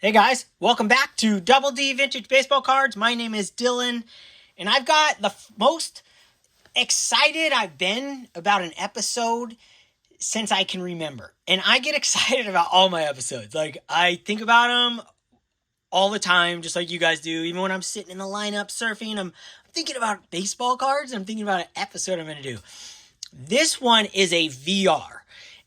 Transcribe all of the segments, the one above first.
Hey guys, welcome back to Double D Vintage Baseball Cards. My name is Dylan, and I've got the most excited I've been about an episode since I can remember. And I get excited about all my episodes. Like, I think about them all the time, just like you guys do. Even when I'm sitting in the lineup surfing, I'm thinking about baseball cards. I'm thinking about an episode I'm going to do. This one is a VR,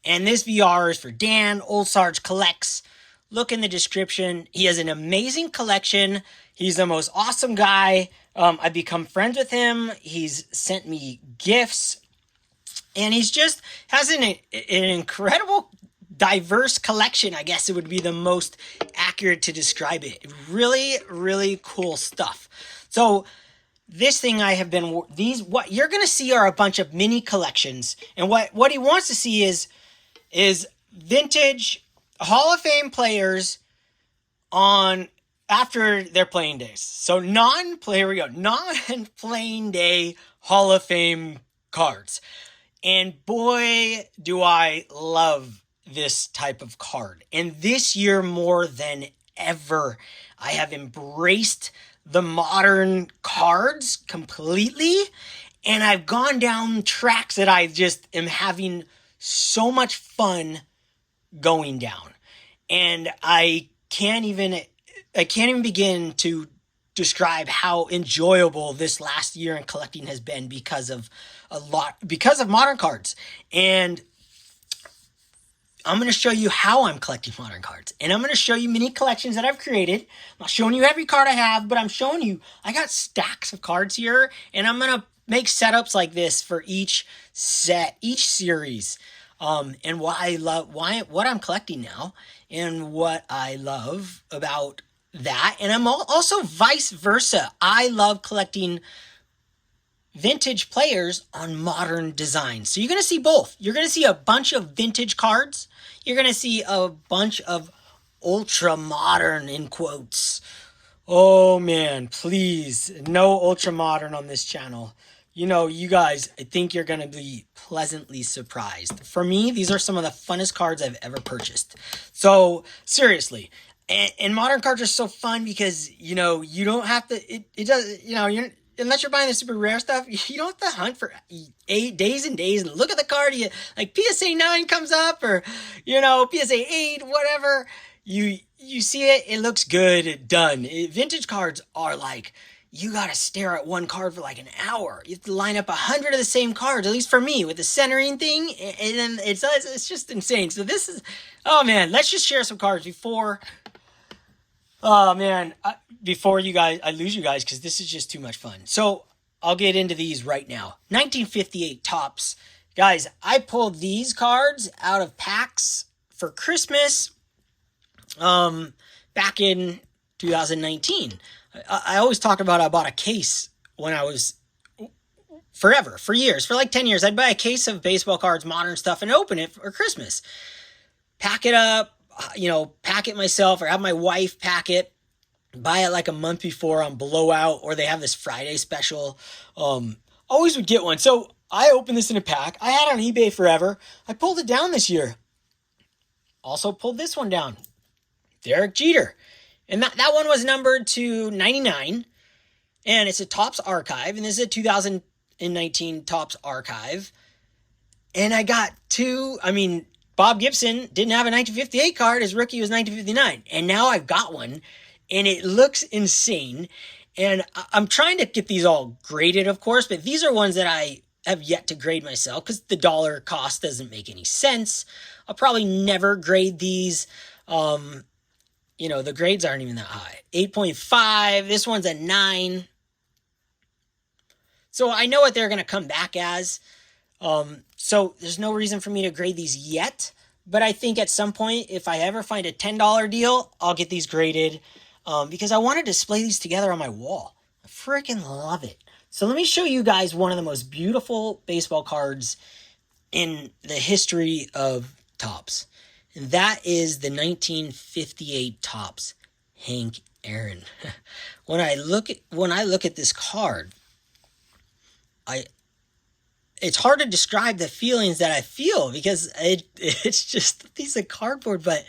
and this VR is for Dan, Old Sarge Collects. Look in the description. He has an amazing collection. He's the most awesome guy. I've become friends with him. He's sent me gifts. And he's just has an incredible, diverse collection. I guess it would be the most accurate to describe it. Really, really cool stuff. So this thing I have been, what you're going to see are a bunch of mini collections. And what he wants to see is vintage Hall of Fame players on after their playing days. So non-playing day Hall of Fame cards. And boy, do I love this type of card. And this year more than ever, I have embraced the modern cards completely. And I've gone down tracks that I just am having so much fun going down. And I can't even begin to describe how enjoyable this last year in collecting has been because of modern cards. And I'm going to show you how I'm collecting modern cards. And I'm going to show you mini collections that I've created. I'm not showing you every card I have, but I'm showing you I got stacks of cards here, and I'm going to make setups like this for each series. And what I'm collecting now, and what I love about that. And I'm also vice versa. I love collecting vintage players on modern designs. So you're going to see both. You're going to see a bunch of vintage cards. You're going to see a bunch of ultra modern, in quotes. Oh man, please, no ultra modern on this channel. You know, you guys, I think you're going to be pleasantly surprised. For me, these are some of the funnest cards I've ever purchased. So, seriously. And modern cards are so fun because, you know, you don't have to, it does, you know, unless you're buying the super rare stuff, you don't have to hunt for 8 days and days and look at the card. Like PSA 9 comes up, or, you know, PSA 8, whatever. You see it, it looks good, done. Vintage cards are like, you got to stare at one card for like an hour. You have to line up 100 of the same cards, at least for me, with the centering thing. And then it's just insane. So this is, oh man, let's just share some cards before, oh man, before I lose you guys, because this is just too much fun. So I'll get into these right now. 1958 Topps. Guys, I pulled these cards out of packs for Christmas back in 2019. I always talk about I bought a case when I was for years, for like 10 years. I'd buy a case of baseball cards, modern stuff, and open it for Christmas. Pack it up, you know, pack it myself, or have my wife pack it. Buy it like a month before on blowout, or they have this Friday special. Always would get one. So I opened this in a pack. I had it on eBay forever. I pulled it down this year. Also pulled this one down. Derek Jeter. And that one was numbered to 99. And it's a Topps archive. And this is a 2019 Topps archive. And I got Bob Gibson didn't have a 1958 card. His rookie was 1959. And now I've got one. And it looks insane. And I'm trying to get these all graded, of course. But these are ones that I have yet to grade myself, because the dollar cost doesn't make any sense. I'll probably never grade these. You know, the grades aren't even that high. 8.5. This one's a 9. So I know what they're going to come back as. So there's no reason for me to grade these yet. But I think at some point, if I ever find a $10 deal, I'll get these graded. Because I want to display these together on my wall. I freaking love it. So let me show you guys one of the most beautiful baseball cards in the history of Topps. And that is the 1958 Topps Hank Aaron. When I look at this card, it's hard to describe the feelings that I feel, because it's just a piece of cardboard. But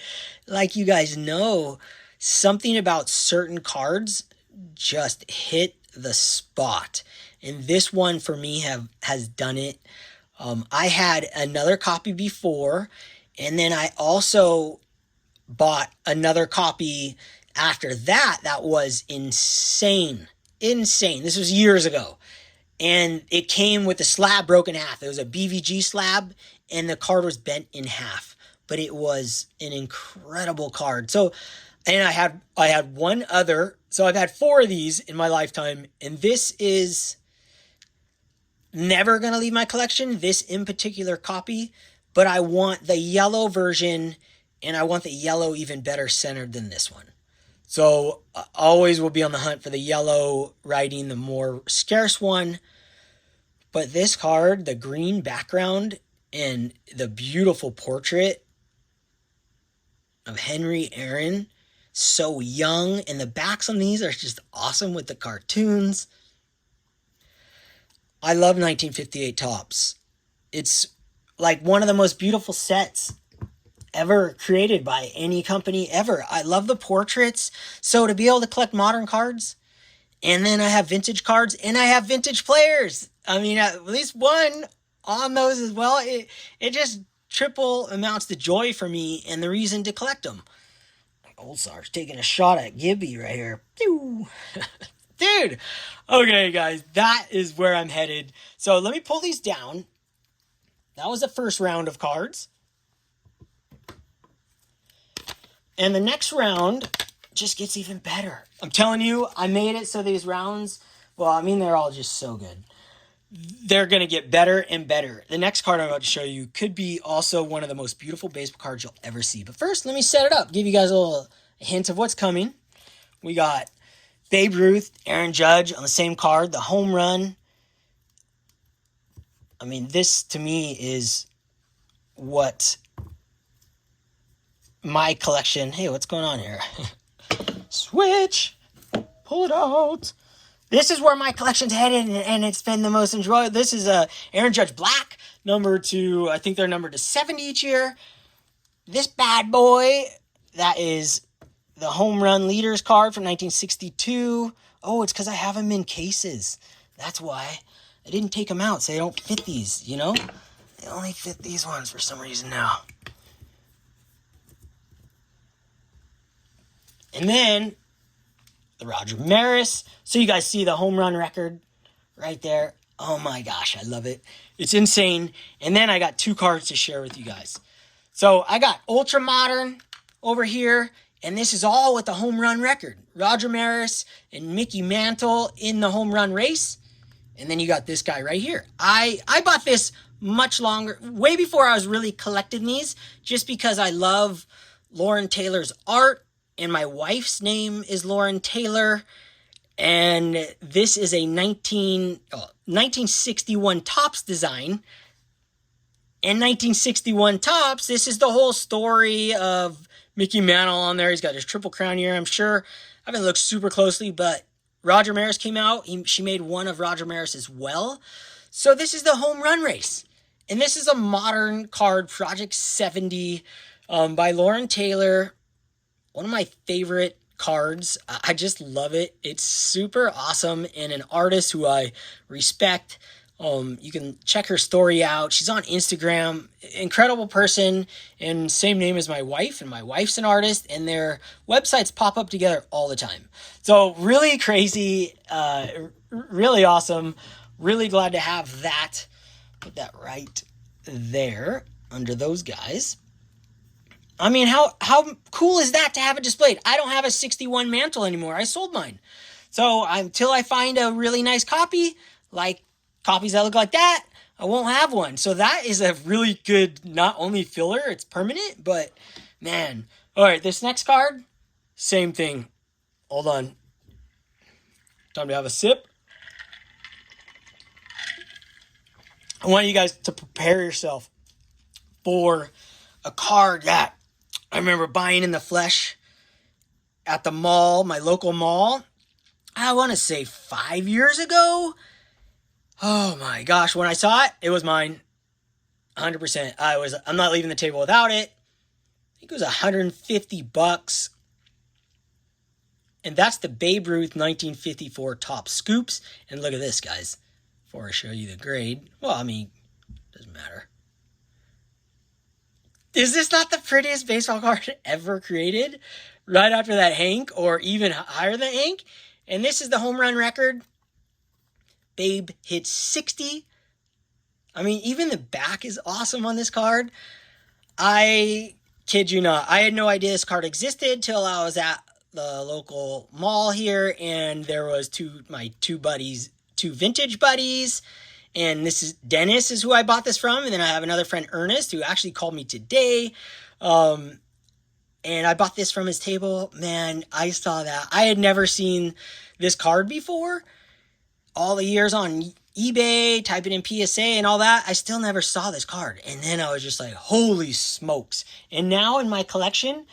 like you guys know, something about certain cards just hit the spot. And this one for me has done it. I had another copy before, and then I also bought another copy after that. That was insane. Insane. This was years ago. And it came with the slab broken in half. It was a BVG slab, and the card was bent in half. But it was an incredible card. So, and I had one other. So I've had 4 of these in my lifetime, and this is never gonna leave my collection. This in particular copy, but I want the yellow version, and I want the yellow even better centered than this one. So always will be on the hunt for the yellow writing, the more scarce one. But this card, the green background and the beautiful portrait of Henry Aaron, so young, and the backs on these are just awesome with the cartoons. I love 1958 Topps. It's like one of the most beautiful sets ever created by any company ever. I love the portraits. So to be able to collect modern cards, and then I have vintage cards, and I have vintage players. I mean, at least one on those as well. It just triple amounts the joy for me and the reason to collect them. Old Sarge taking a shot at Gibby right here. Pew! Dude! Okay, guys, that is where I'm headed. So let me pull these down. That was the first round of cards. And the next round just gets even better. I'm telling you, I made it so these rounds, well, I mean, they're all just so good. They're going to get better and better. The next card I'm about to show you could be also one of the most beautiful baseball cards you'll ever see. But first, let me set it up, give you guys a little hint of what's coming. We got Babe Ruth, Aaron Judge on the same card, the home run. I mean, this to me is what my collection... Hey, what's going on here? Switch! Pull it out! This is where my collection's headed, and it's been the most enjoyable. This is Aaron Judge Black, number to, I think they're numbered to 70 each year. This bad boy, that is the home run leaders card from 1962. Oh, it's because I have them in cases. That's why. I didn't take them out, so they don't fit these, you know? They only fit these ones for some reason now. And then the Roger Maris. So you guys see the home run record right there. Oh my gosh, I love it. It's insane. And then I got 2 cards to share with you guys. So I got Ultra Modern over here, and this is all with the home run record. Roger Maris and Mickey Mantle in the home run race. And then you got this guy right here. I bought this much longer, way before I was really collecting these, just because I love Lauren Taylor's art, and my wife's name is Lauren Taylor. And this is a 1961 Topps design. And 1961 Topps, this is the whole story of Mickey Mantle on there. He's got his Triple Crown here, I'm sure. I haven't looked super closely, but Roger Maris came out. She made one of Roger Maris as well. So this is the home run race. And this is a modern card, Project 70, by Lauren Taylor. One of my favorite cards. I just love it. It's super awesome, and an artist who I respect. You can check her story out. She's on Instagram. Incredible person, and same name as my wife, and my wife's an artist, and their websites pop up together all the time. So really crazy, really awesome. Really glad to have that. Put that right there under those guys. I mean, how cool is that to have it displayed? I don't have a 61 Mantle anymore. I sold mine. So until I find a really nice copy, like copies that look like that, I won't have one. So that is a really good, not only filler, it's permanent, but man. All right, this next card, same thing. Hold on. Time to have a sip. I want you guys to prepare yourself for a card that I remember buying in the flesh at the mall, my local mall. I want to say 5 years ago. Oh my gosh, when I saw it, it was mine. 100%. I'm not leaving the table without it. I think it was $150. And that's the Babe Ruth 1954 Top Scoops. And look at this, guys. Before I show you the grade. Well, I mean, doesn't matter. Is this not the prettiest baseball card ever created? Right after that Hank, or even higher than Hank. And this is the home run record. Babe hit 60. I mean, even the back is awesome on this card. I kid you not. I had no idea this card existed till I was at the local mall here, and there was my two vintage buddies, and this is Dennis is who I bought this from, and then I have another friend, Ernest, who actually called me today, and I bought this from his table. Man, I saw that. I had never seen this card before. All the years on eBay, typing in PSA and all that, I still never saw this card. And then I was just like, holy smokes. And now in my collection,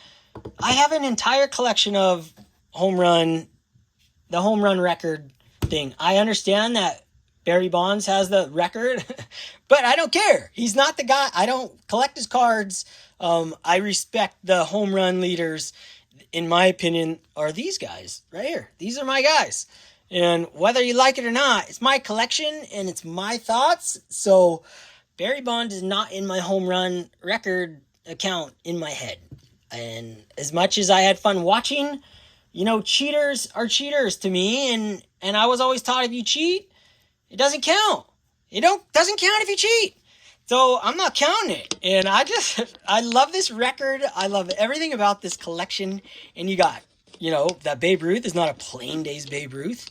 I have an entire collection of the home run record thing. I understand that Barry Bonds has the record, but I don't care. He's not the guy. I don't collect his cards. I respect the home run leaders. In my opinion, are these guys right here. These are my guys. And whether you like it or not, it's my collection and it's my thoughts. So Barry Bonds is not in my home run record account in my head. And as much as I had fun watching, cheaters are cheaters to me. And I was always taught if you cheat, it doesn't count. Doesn't count if you cheat. So I'm not counting it. And I love this record. I love everything about this collection. And you got, that Babe Ruth is not a plain days Babe Ruth.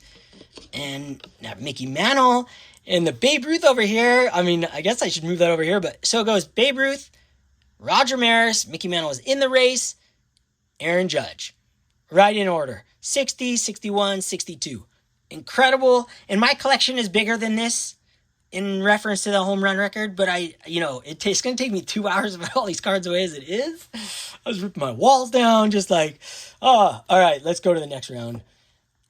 And that Mickey Mantle. And the Babe Ruth over here, I mean, I guess I should move that over here. But so it goes Babe Ruth, Roger Maris, Mickey Mantle was in the race, Aaron Judge. Right in order. 60, 61, 62. Incredible. And my collection is bigger than this in reference to the home run record. But it's going to take me 2 hours to put all these cards away as it is. I was ripping my walls down just like, all right, let's go to the next round.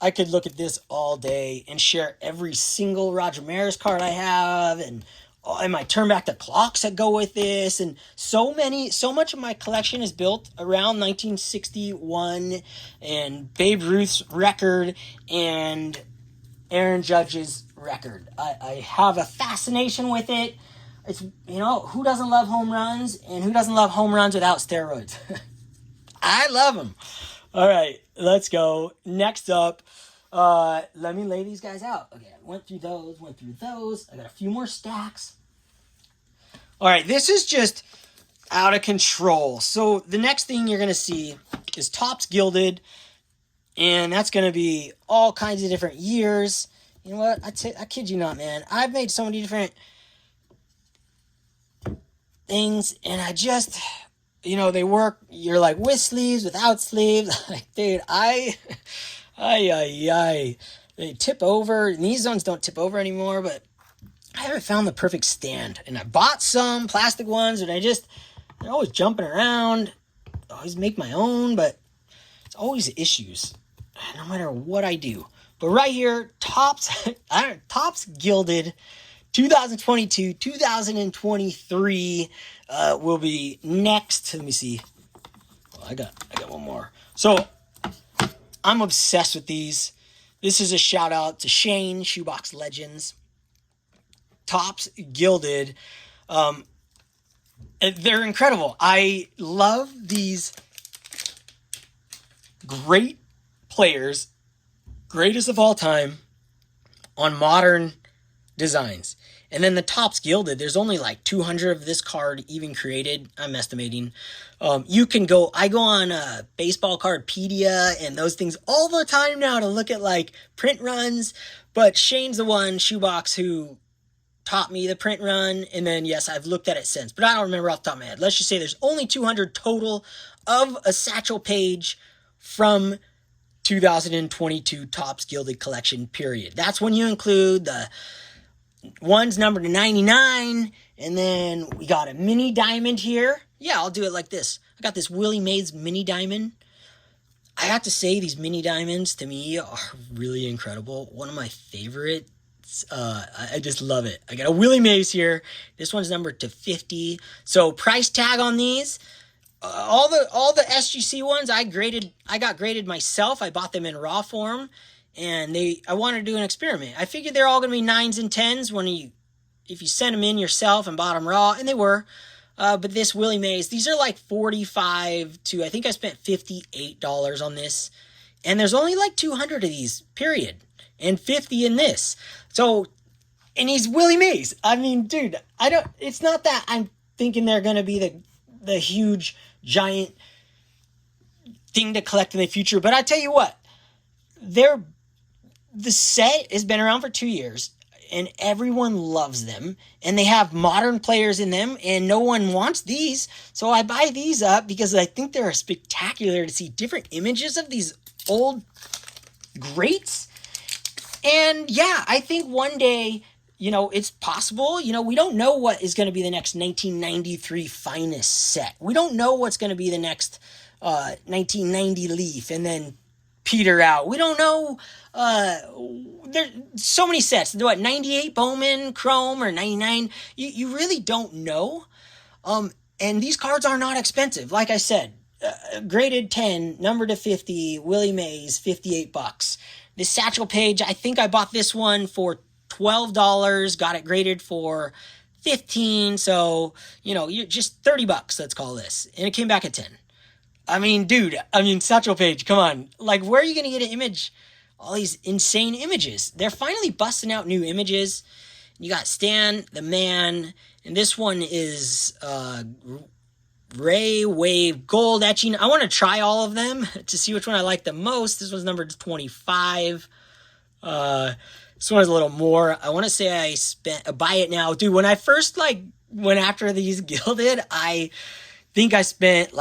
I could look at this all day and share every single Roger Maris card I have and my turn back the clocks that go with this. And so much of my collection is built around 1961 and Babe Ruth's record and Aaron Judge's record. I have a fascination with it. It's, who doesn't love home runs and who doesn't love home runs without steroids? I love them. All right, let's go. Next up, let me lay these guys out. Okay, I went through those. I got a few more stacks. All right, this is just out of control. So the next thing you're going to see is Topps Gilded, and that's going to be all kinds of different years. You know what? I kid you not, man. I've made so many different things, and I just... they work, you're like with sleeves, without sleeves. Like, dude, they tip over. And these ones don't tip over anymore, but I haven't found the perfect stand. And I bought some plastic ones, and they're always jumping around. I always make my own, but it's always issues, no matter what I do. But right here, Topps Gilded 2022, 2023 will be next. Let me see. Well, I got one more. So I'm obsessed with these. This is a shout out to Shane, Shoebox Legends. Topps Gilded. They're incredible. I love these great players, greatest of all time, on modern designs. And then the Topps Gilded, there's only like 200 of this card even created, I'm estimating. I go on Baseball Cardpedia and those things all the time now to look at like print runs, but Shane's the one, Shoebox, who taught me the print run, and then yes, I've looked at it since, but I don't remember off the top of my head. Let's just say there's only 200 total of a satchel page from 2022 Topps Gilded collection, period. That's when you include the one's numbered to 99, and then we got a mini diamond here. Yeah, I'll do it like this. I got this Willie Mays mini diamond. I have to say, these mini diamonds to me are really incredible. One of my favorites. I just love it. I got a Willie Mays here. This one's numbered to 50. So price tag on these, all the SGC ones I got graded myself. I bought them in raw form, and I wanted to do an experiment. I figured they're all going to be 9s and 10s if you send them in yourself and bought them raw, and they were. But this Willie Mays, these are like 45 to, I think I spent $58 on this. And there's only like 200 of these, period. And 50 in this. So, and he's Willie Mays. I mean, dude, it's not that I'm thinking they're going to be the huge, giant thing to collect in the future. But I tell you what, the set has been around for 2 years. And everyone loves them, and they have modern players in them, and no one wants these. So I buy these up because I think they're spectacular to see different images of these old greats. And yeah, I think one day, it's possible. We don't know what is going to be the next 1993 finest set. We don't know what's going to be the next 1990 Leaf, and then peter out. We don't know. There's so many sets. What, 98 Bowman Chrome or 99? You really don't know. And these cards are not expensive. Like I said, graded 10, numbered to 50, Willie Mays, $58. This Satchel Paige, I think I bought this one for $12, got it graded for 15. So, you're just $30, let's call this. And it came back at 10. I mean, dude, Satchel Paige, come on. Like, where are you going to get an image? All these insane images. They're finally busting out new images. You got Stan, the Man, and this one is Ray Wave Gold etching. I want to try all of them to see which one I like the most. This one's numbered 25. This one is a little more. I want to say I buy it now. Dude, when I first, went after these gilded, I think I spent,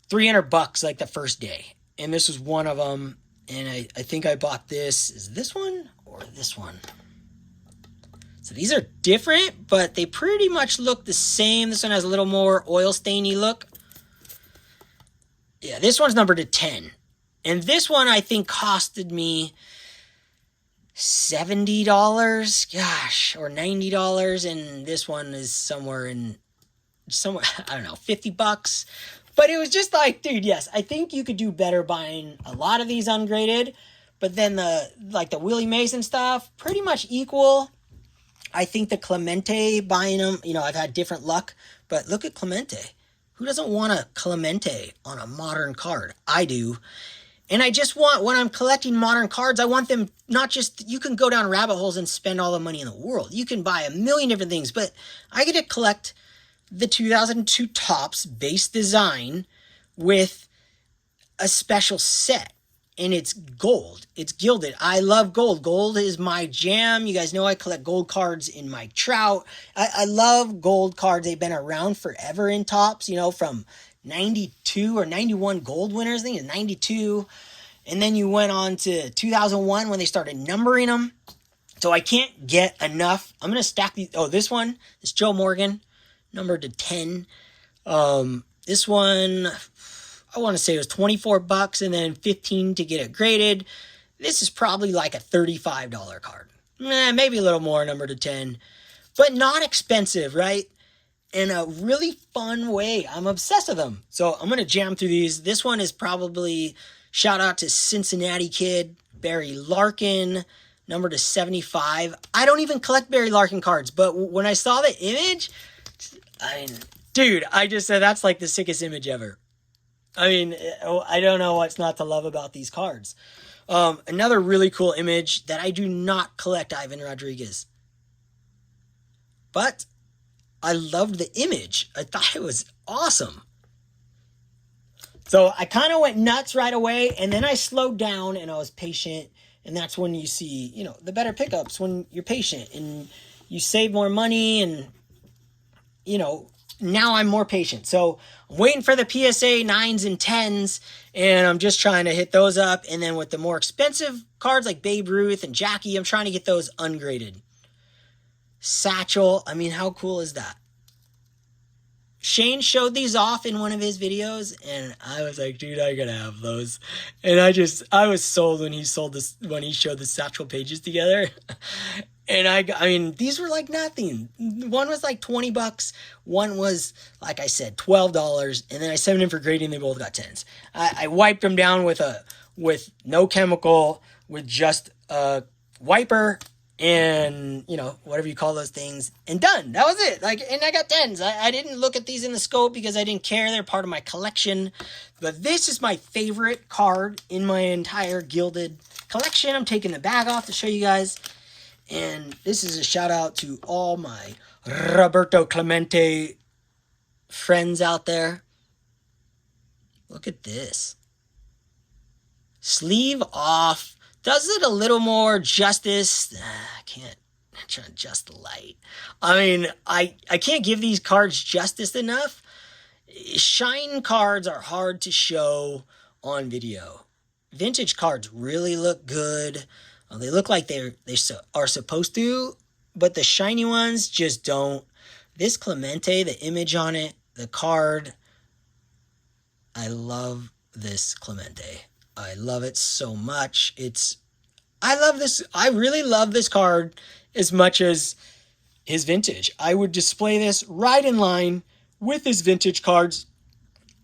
$300 the first day, and this was one of them. And I think I bought this. Is this one or this one? So these are different, but they pretty much look the same. This one has a little more oil stainy look. Yeah, this one's numbered to 10, and this one I think costed me $70, gosh, or $90, and this one is somewhere I don't know, $50. But it was just dude, yes, I think you could do better buying a lot of these ungraded. But then the Willie Mays and stuff, pretty much equal. I think the Clemente, buying them, I've had different luck. But look at Clemente. Who doesn't want a Clemente on a modern card? I do. And I just want, when I'm collecting modern cards, I want them not just, you can go down rabbit holes and spend all the money in the world. You can buy a million different things. But I get to collect the 2002 Topps base design with a special set, and it's gold. It's gilded. I love gold. Gold is my jam. You guys know I collect gold cards in Mike Trout. I love gold cards. They've been around forever in Topps, from 92 or 91 gold winners. I think it's 92. And then you went on to 2001 when they started numbering them. So I can't get enough. I'm going to stack these. Oh, this one is Joe Morgan, numbered to 10. This one, I want to say it was $24 and then 15 to get it graded. This is probably like a $35 card. Maybe a little more, numbered to 10. But not expensive, right? In a really fun way. I'm obsessed with them. So I'm going to jam through these. This one is probably, shout out to Cincinnati kid, Barry Larkin, numbered to 75. I don't even collect Barry Larkin cards, but when I saw the image, dude, I just said that's the sickest image ever. I don't know what's not to love about these cards. Another really cool image that I do not collect, Ivan Rodriguez. But I loved the image. I thought it was awesome. So I kind of went nuts right away, and then I slowed down and I was patient. And that's when you see, the better pickups, when you're patient and you save more money, and, now I'm more patient. So I'm waiting for the PSA 9s and 10s, and I'm just trying to hit those up. And then with the more expensive cards like Babe Ruth and Jackie, I'm trying to get those ungraded. Satchel, how cool is that? Shane showed these off in one of his videos, and I was like, dude, I gotta have those. And I was sold when he showed the Satchel Pages together. And I mean, these were like nothing. One was like $20. One was, like I said, $12. And then I sent them in for grading. They both got tens. I wiped them down with no chemical, with just a wiper and, you know, whatever you call those things, and done. That was it. Like, and I got tens. I didn't look at these in the scope because I didn't care. They're part of my collection. But this is my favorite card in my entire gilded collection. I'm taking the bag off to show you guys. And this is a shout out to all my Roberto Clemente friends out there. Look at this. Sleeve off. Does it a little more justice. I can't. I'm trying to adjust the light. I mean, I can't give these cards justice enough. Shine cards are hard to show on video. Vintage cards really look good. They look like they are supposed to, but the shiny ones just don't. This Clemente, the image on it, the card, I love this Clemente. I love it so much. I love this. I really love this card as much as his vintage. I would display this right in line with his vintage cards,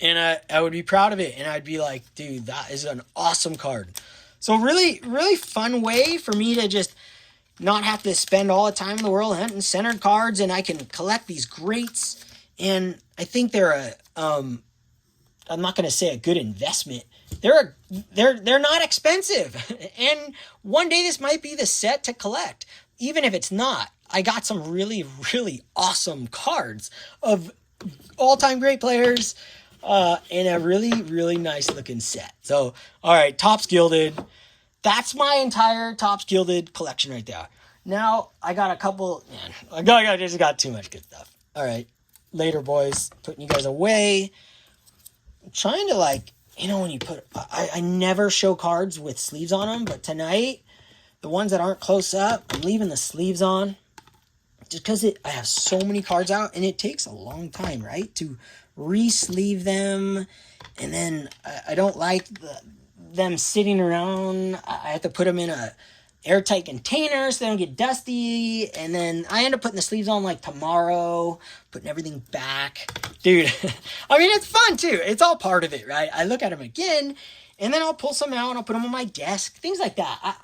and I would be proud of it. And I'd be like, dude, that is an awesome card. So really, really fun way for me to just not have to spend all the time in the world hunting centered cards, and I can collect these greats. And I think they're I'm not going to say a good investment. They're not expensive. And one day this might be the set to collect. Even if it's not, I got some really, really awesome cards of all-time great players. And a really, really nice looking set. So, all right, Topps Gilded. That's my entire Topps Gilded collection right there. Now, I got a couple, man, I just got too much good stuff. All right, later, boys. Putting you guys away. I'm trying to, like, you know, when you put, I never show cards with sleeves on them, but tonight, the ones that aren't close up, I'm leaving the sleeves on. Just because I have so many cards out, and it takes a long time, right, to re-sleeve them. And then I don't like them sitting around. I have to put them in a airtight container so they don't get dusty. And then I end up putting the sleeves on like tomorrow, putting everything back. Dude, I mean, it's fun too. It's all part of it, right? I look at them again, and then I'll pull some out and I'll put them on my desk, things like that.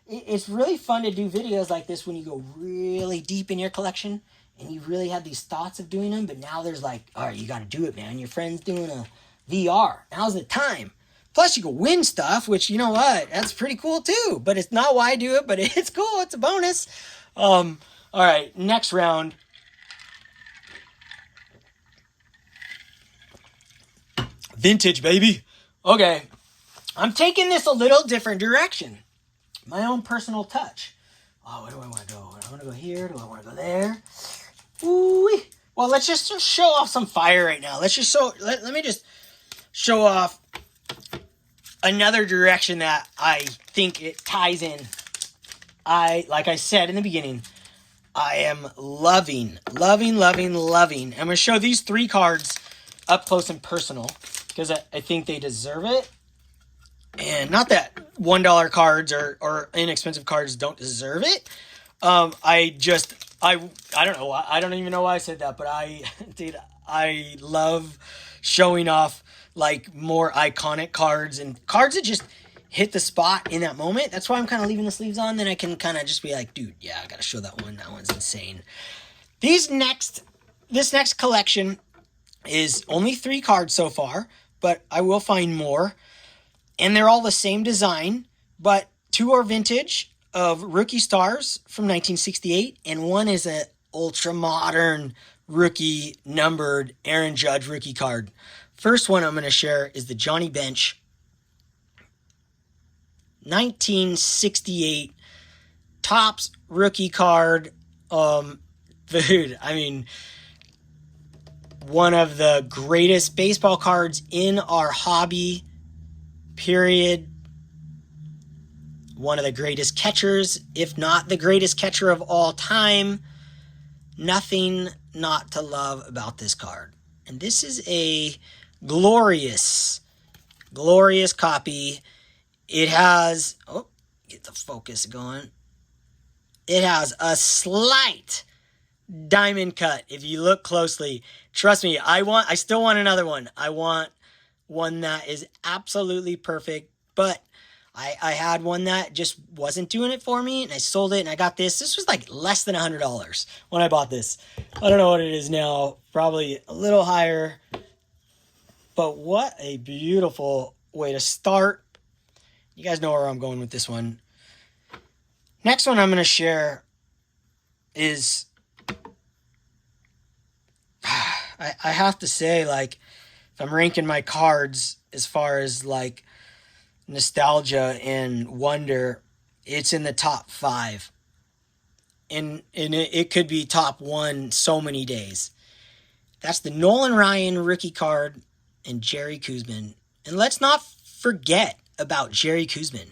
It's really fun to do videos like this when you go really deep in your collection and you really have these thoughts of doing them, but now there's like, all right, you got to do it, man. Your friend's doing a VR. Now's the time. Plus, you can win stuff, which, you know what, that's pretty cool too. But it's not why I do it, but it's cool. It's a bonus. All right, next round. Vintage, baby. Okay, I'm taking this a little different direction. My own personal touch. Oh, where do I want to go? I want to go here. Do I want to go there? Ooh. Well, let's just show off some fire right now. Let me just show off another direction that I think it ties in. Like I said in the beginning, I am loving. I'm going to show these three cards up close and personal because I think they deserve it. And not that $1 cards or inexpensive cards don't deserve it. I don't know. I don't even know why I said that, but I love showing off like more iconic cards and cards that just hit the spot in that moment. That's why I'm kind of leaving the sleeves on. Then I can kind of just be like, dude, yeah, I got to show that one. That one's insane. This next collection is only 3 cards so far, but I will find more. And they're all the same design, but 2 are vintage of rookie stars from 1968, and one is an ultra modern rookie numbered Aaron Judge rookie card. First one I'm going to share is the Johnny Bench 1968 Topps rookie card. Dude, I mean, one of the greatest baseball cards in our hobby. Period. One of the greatest catchers, if not the greatest catcher of all time. Nothing not to love about this card. And this is a glorious copy. It has, get the focus going. It has a slight diamond cut. If you look closely, trust me, I still want another one. I want one that is absolutely perfect, but I had one that just wasn't doing it for me, and I sold it, and I got this. This was like less than $100 when I bought this. I don't know what it is now, probably a little higher, but what a beautiful way to start. You guys know where I'm going with this one. Next one I'm going to share is, I have to say, like, if I'm ranking my cards as far as like nostalgia and wonder, it's in the top 5. And it could be top 1 so many days. That's the Nolan Ryan rookie card and Jerry Koosman. And let's not forget about Jerry Koosman.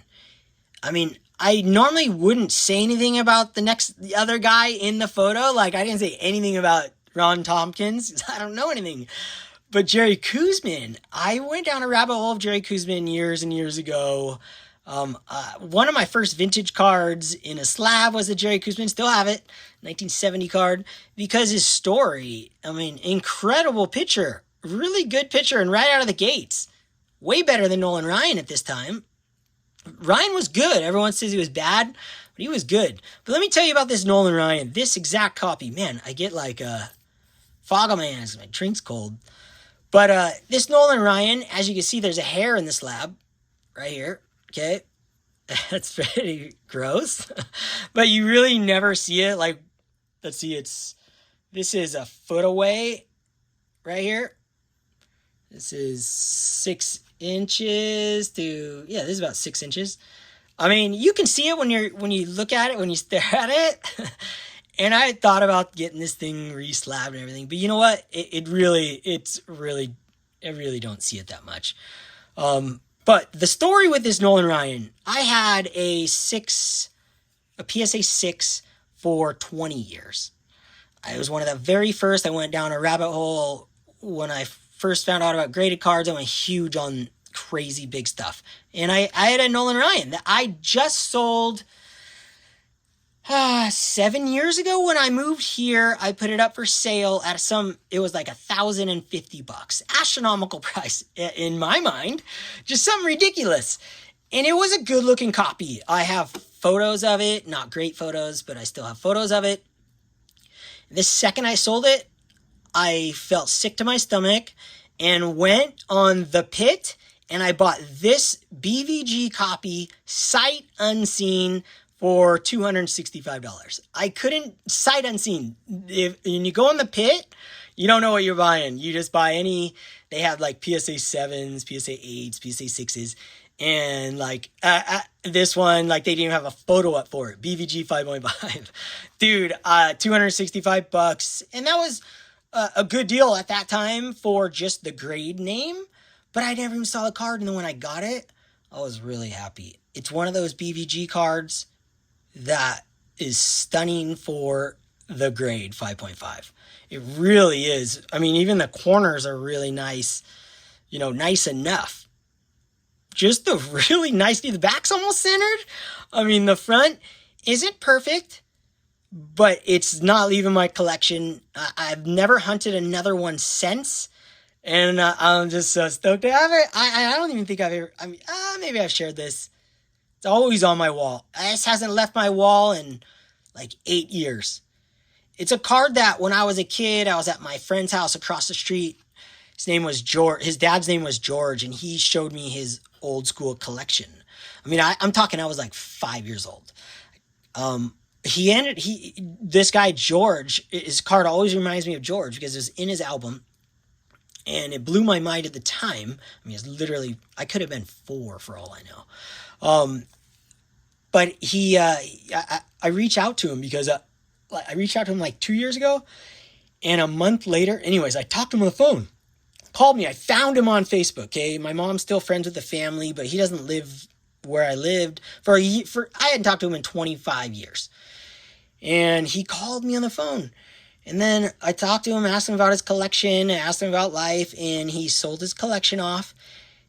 I mean, I normally wouldn't say anything about the other guy in the photo. Like, I didn't say anything about Ron Tompkins. I don't know anything. But Jerry Koosman, I went down a rabbit hole of Jerry Koosman years and years ago. One of my first vintage cards in a slab was a Jerry Koosman. Still have it, 1970 card, because his story, I mean, incredible pitcher, really good pitcher, and right out of the gates, way better than Nolan Ryan at this time. Ryan was good. Everyone says he was bad, but he was good. But let me tell you about this Nolan Ryan, this exact copy. Man, I get like a fog on my hands. My drink's cold. But this Nolan Ryan, as you can see, there's a hair in the slab right here. Okay. That's pretty gross. But you really never see it. Like, let's see, this is a foot away right here. This is 6 inches to, yeah, this is about 6 inches. I mean, you can see it when you look at it, when you stare at it. And I had thought about getting this thing re-slabbed and everything, but you know what? I really don't see it that much. But the story with this Nolan Ryan, I had a PSA 6 for 20 years. I was one of the very first. I went down a rabbit hole when I first found out about graded cards. I went huge on crazy big stuff. And I had a Nolan Ryan that I just sold 7 years ago when I moved here. I put it up for sale at it was like $1,050. Astronomical price in my mind. Just something ridiculous. And it was a good looking copy. I have photos of it, not great photos, but I still have photos of it. The second I sold it, I felt sick to my stomach and went on The Pit, and I bought this BVG copy sight unseen for $265. I couldn't, sight unseen. When you go in The Pit, you don't know what you're buying. You just buy any. They have like PSA 7s, PSA 8s, PSA 6s. And like this one, like they didn't even have a photo up for it. BVG 5.5. Dude, $265. And that was a good deal at that time for just the grade name. But I never even saw the card. And then when I got it, I was really happy. It's one of those BVG cards that is stunning for the grade 5.5. It really is. I mean, even the corners are really nice, nice enough. Just the really nice, the back's almost centered. I mean, the front isn't perfect, but it's not leaving my collection. I've never hunted another one since. And I'm just so stoked to have it. I don't even think I've ever, maybe I've shared this. It's always on my wall. This hasn't left my wall in like 8 years. It's a card that when I was a kid, I was at my friend's house across the street. His name was George. His dad's name was George, and he showed me his old school collection. I mean, I'm talking, I was like 5 years old. This guy, George, his card always reminds me of George because it was in his album. And it blew my mind at the time. I mean, it's literally, I could have been 4 for all I know. But I reached out to him because I reached out to him like 2 years ago. And a month later, anyways, I talked to him on the phone. Called me. I found him on Facebook. Okay, my mom's still friends with the family, but he doesn't live where I lived for a year. I hadn't talked to him in 25 years. And he called me on the phone. And then I talked to him, asked him about his collection, asked him about life, and he sold his collection off.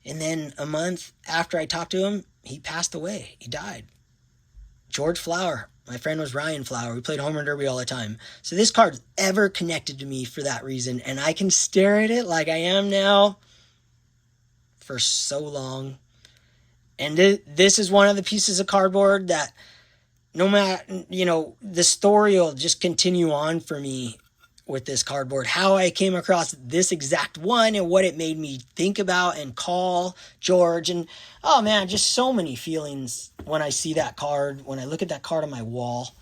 And then a month after I talked to him, he passed away. He died. George Flower. My friend was Ryan Flower. We played home run derby all the time. So this card's ever connected to me for that reason. And I can stare at it like I am now for so long. And this is one of the pieces of cardboard that no matter, the story will just continue on for me with this cardboard. How I came across this exact one and what it made me think about and call George. And, oh man, just so many feelings when I see that card, when I look at that card on my wall.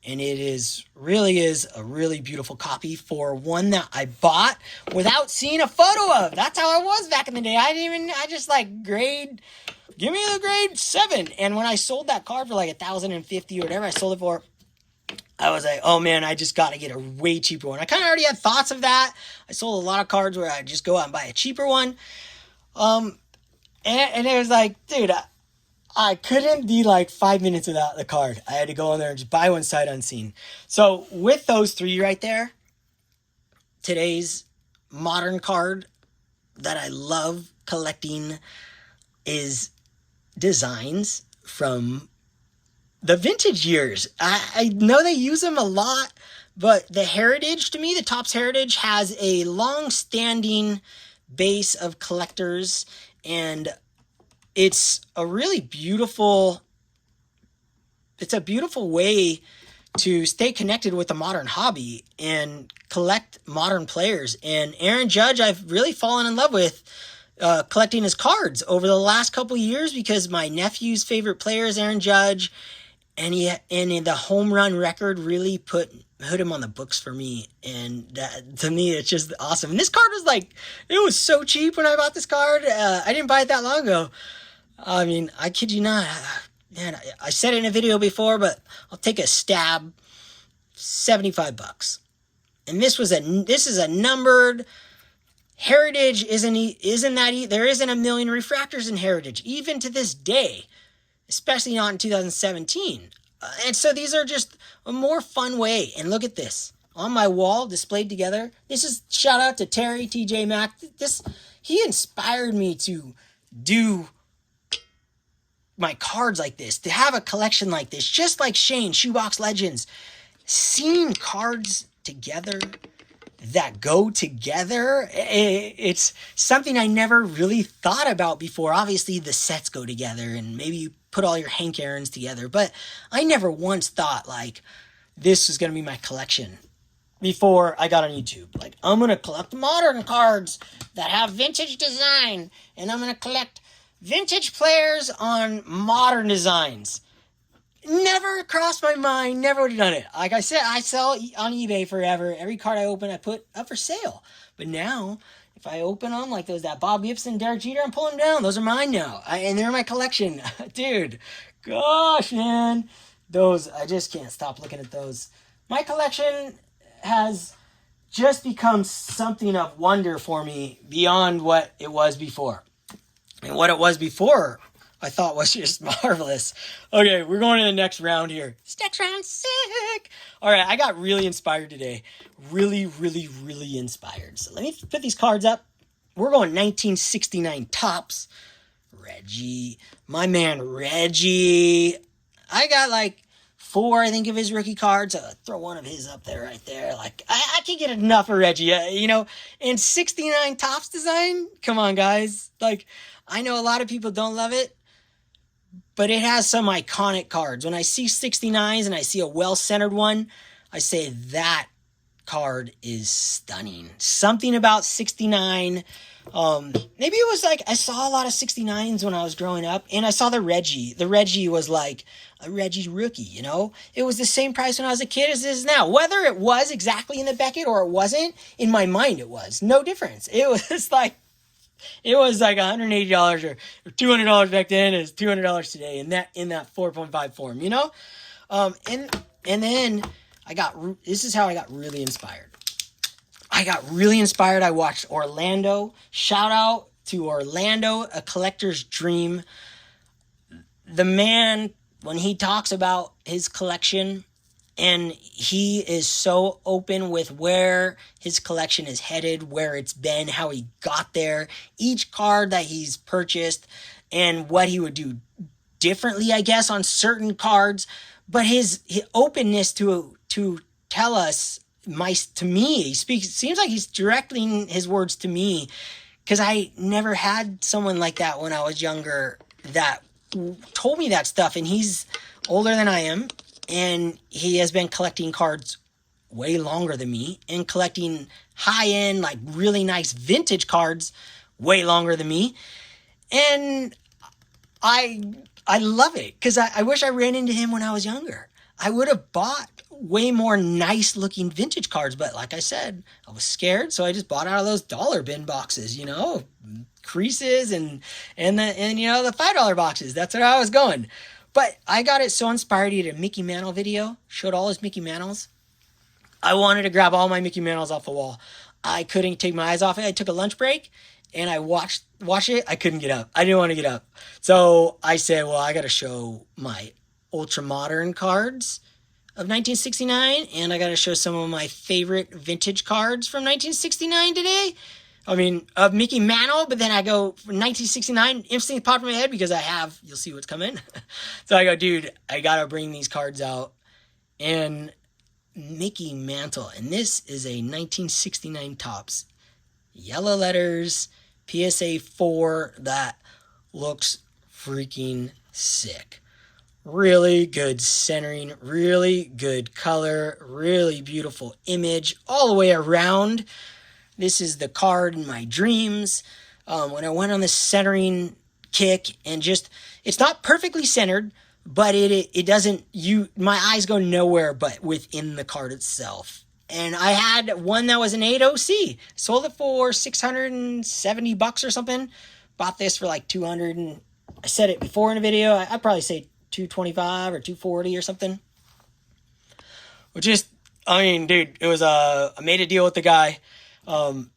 And it really is a really beautiful copy for one that I bought without seeing a photo of. That's how I was back in the day. I just like give me the grade 7. And when I sold that card for like $1,050 or whatever I sold it for, I was like, oh man, I just got to get a way cheaper one. I kind of already had thoughts of that. I sold a lot of cards where I just go out and buy a cheaper one. And it was like, dude, I couldn't be like 5 minutes without the card. I had to go in there and just buy one sight unseen. So with those 3 right there, today's modern card that I love collecting is designs from the vintage years. I know they use them a lot, but the Heritage, to me, the Topps Heritage has a long-standing base of collectors, and it's a really beautiful way to stay connected with the modern hobby and collect modern players. And Aaron Judge, I've really fallen in love with collecting his cards over the last couple of years because my nephew's favorite player is Aaron Judge, and the home run record really put him on the books for me. And that, to me, it's just awesome. And this card was like, it was so cheap when I bought this card. I didn't buy it that long ago. I mean, I kid you not. Man, I said it in a video before, but I'll take a stab. $75. And this is a numbered Heritage. There isn't a million refractors in Heritage, even to this day, especially not in 2017. And so these are just a more fun way. And look at this on my wall displayed together. This is shout out to Terry TJ Mack. He inspired me to do my cards like this, to have a collection like this, just like Shane, Shoebox Legends. Seeing cards together that go together, it's something I never really thought about before. Obviously, the sets go together, and maybe you put all your Hank Aaron's together, but I never once thought, like, this is going to be my collection before I got on YouTube. Like, I'm going to collect modern cards that have vintage design, and I'm going to collect vintage players on modern designs. Never crossed my mind, never would have done it. Like I said, I sell on eBay forever. Every card I open, I put up for sale. But now, if I open them, like that Bob Gibson, Derek Jeter, I'm pulling them down. Those are mine now. And they're in my collection. Dude, gosh, man. Those, I just can't stop looking at those. My collection has just become something of wonder for me beyond what it was before. And what it was before, I thought was just marvelous. Okay, we're going to the next round here. This next round's sick. All right, I got really inspired today. Really, really, really inspired. So let me put these cards up. We're going 1969 Topps. Reggie. My man, Reggie. I got like 4, I think, of his rookie cards. Throw one of his up there right there. Like, I can't get enough of Reggie. And 69 Topps design? Come on, guys. Like, I know a lot of people don't love it, but it has some iconic cards. When I see 69s and I see a well-centered one, I say that card is stunning. Something about 69. Maybe it was like I saw a lot of 69s when I was growing up, and I saw the Reggie. The Reggie was like a Reggie rookie, It was the same price when I was a kid as it is now. Whether it was exactly in the Beckett or it wasn't, in my mind it was. No difference. It was like $180 or $200 back then. It's $200 today in that 4.5 form, and then this is how I got really inspired. I watched Orlando. Shout out to Orlando, a collector's dream. The man, when he talks about his collection, and he is so open with where his collection is headed, where it's been, how he got there, each card that he's purchased, and what he would do differently, I guess, on certain cards. but his openness to tell us to me, he speaks, seems like he's directing his words to me, because I never had someone like that when I was younger that told me that stuff. And he's older than I am, and he has been collecting cards way longer than me, and collecting high-end, like really nice vintage cards way longer than me. And I love it, because I wish I ran into him when I was younger. I would have bought way more nice looking vintage cards, but like I said, I was scared, so I just bought out of those dollar bin boxes, creases and the $5 boxes. That's where I was going. But I got it so inspired. He did a Mickey Mantle video, showed all his Mickey Mantles. I wanted to grab all my Mickey Mantles off the wall. I couldn't take my eyes off it. I took a lunch break and I watched it. I couldn't get up. I didn't want to get up. So I said, well, I got to show my ultra modern cards of 1969, and I got to show some of my favorite vintage cards from 1969 today. I mean, of Mickey Mantle, but then I go, 1969 instantly popped in my head because you'll see what's coming. So I go, dude, I got to bring these cards out. And Mickey Mantle, and this is a 1969 Topps. Yellow letters, PSA 4, that looks freaking sick. Really good centering, really good color, really beautiful image all the way around. This is the card in my dreams. When I went on this centering kick, and just, it's not perfectly centered, but it doesn't, my eyes go nowhere but within the card itself. And I had one that was an 8OC. Sold it for $670 or something. Bought this for like 200, and I said it before in a video. I'd probably say 225 or 240 or something. Which is, I mean, dude, it was I made a deal with the guy. But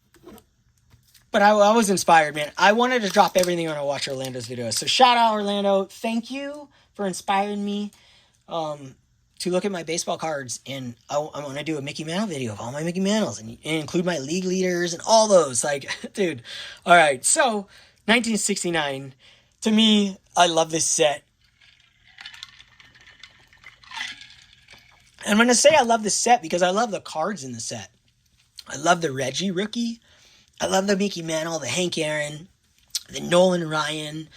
I was inspired, man. I wanted to drop everything when I watched Orlando's video. So shout out Orlando. Thank you for inspiring me to look at my baseball cards. And I want to do a Mickey Mantle video of all my Mickey Mantles and include my league leaders and all those. Like, dude. All right. So 1969. To me, I love this set. I'm going to say I love the set because I love the cards in the set. I love the Reggie rookie. I love the Mickey Mantle, the Hank Aaron, the Nolan Ryan,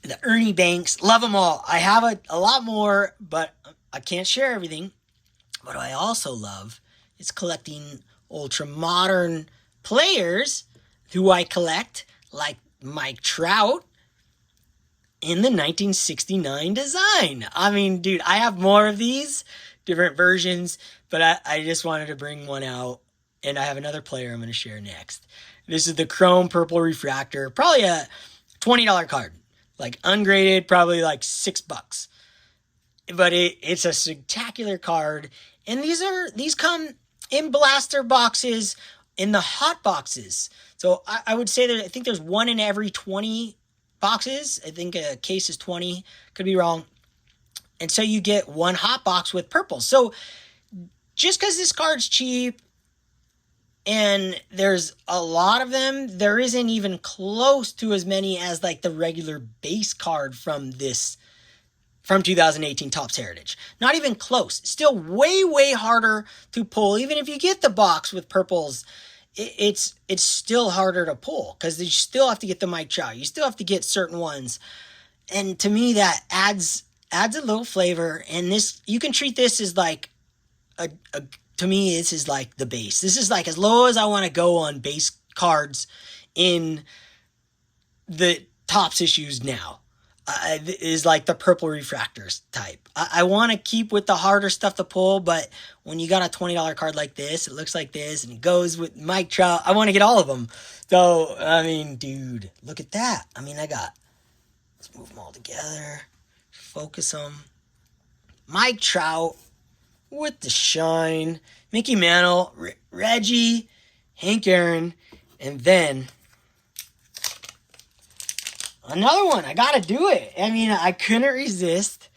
the Ernie Banks. Love them all. I have a lot more, but I can't share everything. What I also love is collecting ultra modern players who I collect, like Mike Trout, in the 1969 design. I mean, dude, I have more of these different versions, but I just wanted to bring one out, and I have another player I'm going to share next. This is the Chrome Purple Refractor, probably a $20 card, like ungraded, probably like $6, but it's a spectacular card. And these come in blaster boxes, in the hot boxes. So I would say that I think there's one in every 20 boxes. I think a case is 20, could be wrong. And so you get one hot box with purple. So just because this card's cheap and there's a lot of them, there isn't even close to as many as like the regular base card from 2018 Topps Heritage. Not even close. Still way, way harder to pull. Even if you get the box with purples, it's still harder to pull because you still have to get the Mike Trout. You still have to get certain ones. And to me, that adds a little flavor. And this, you can treat this as like to me, this is like the base. This is like as low as I want to go on base cards in the Topps issues now. Is like the purple refractors type. I want to keep with the harder stuff to pull, but when you got a $20 card like this, it looks like this, and it goes with Mike Trout. I want to get all of them. So, I mean, dude, look at that. I mean, let's move them all together. Focus them. Mike Trout with the shine. Mickey Mantle, Reggie, Hank Aaron, and then another one. I gotta do it. I mean, I couldn't resist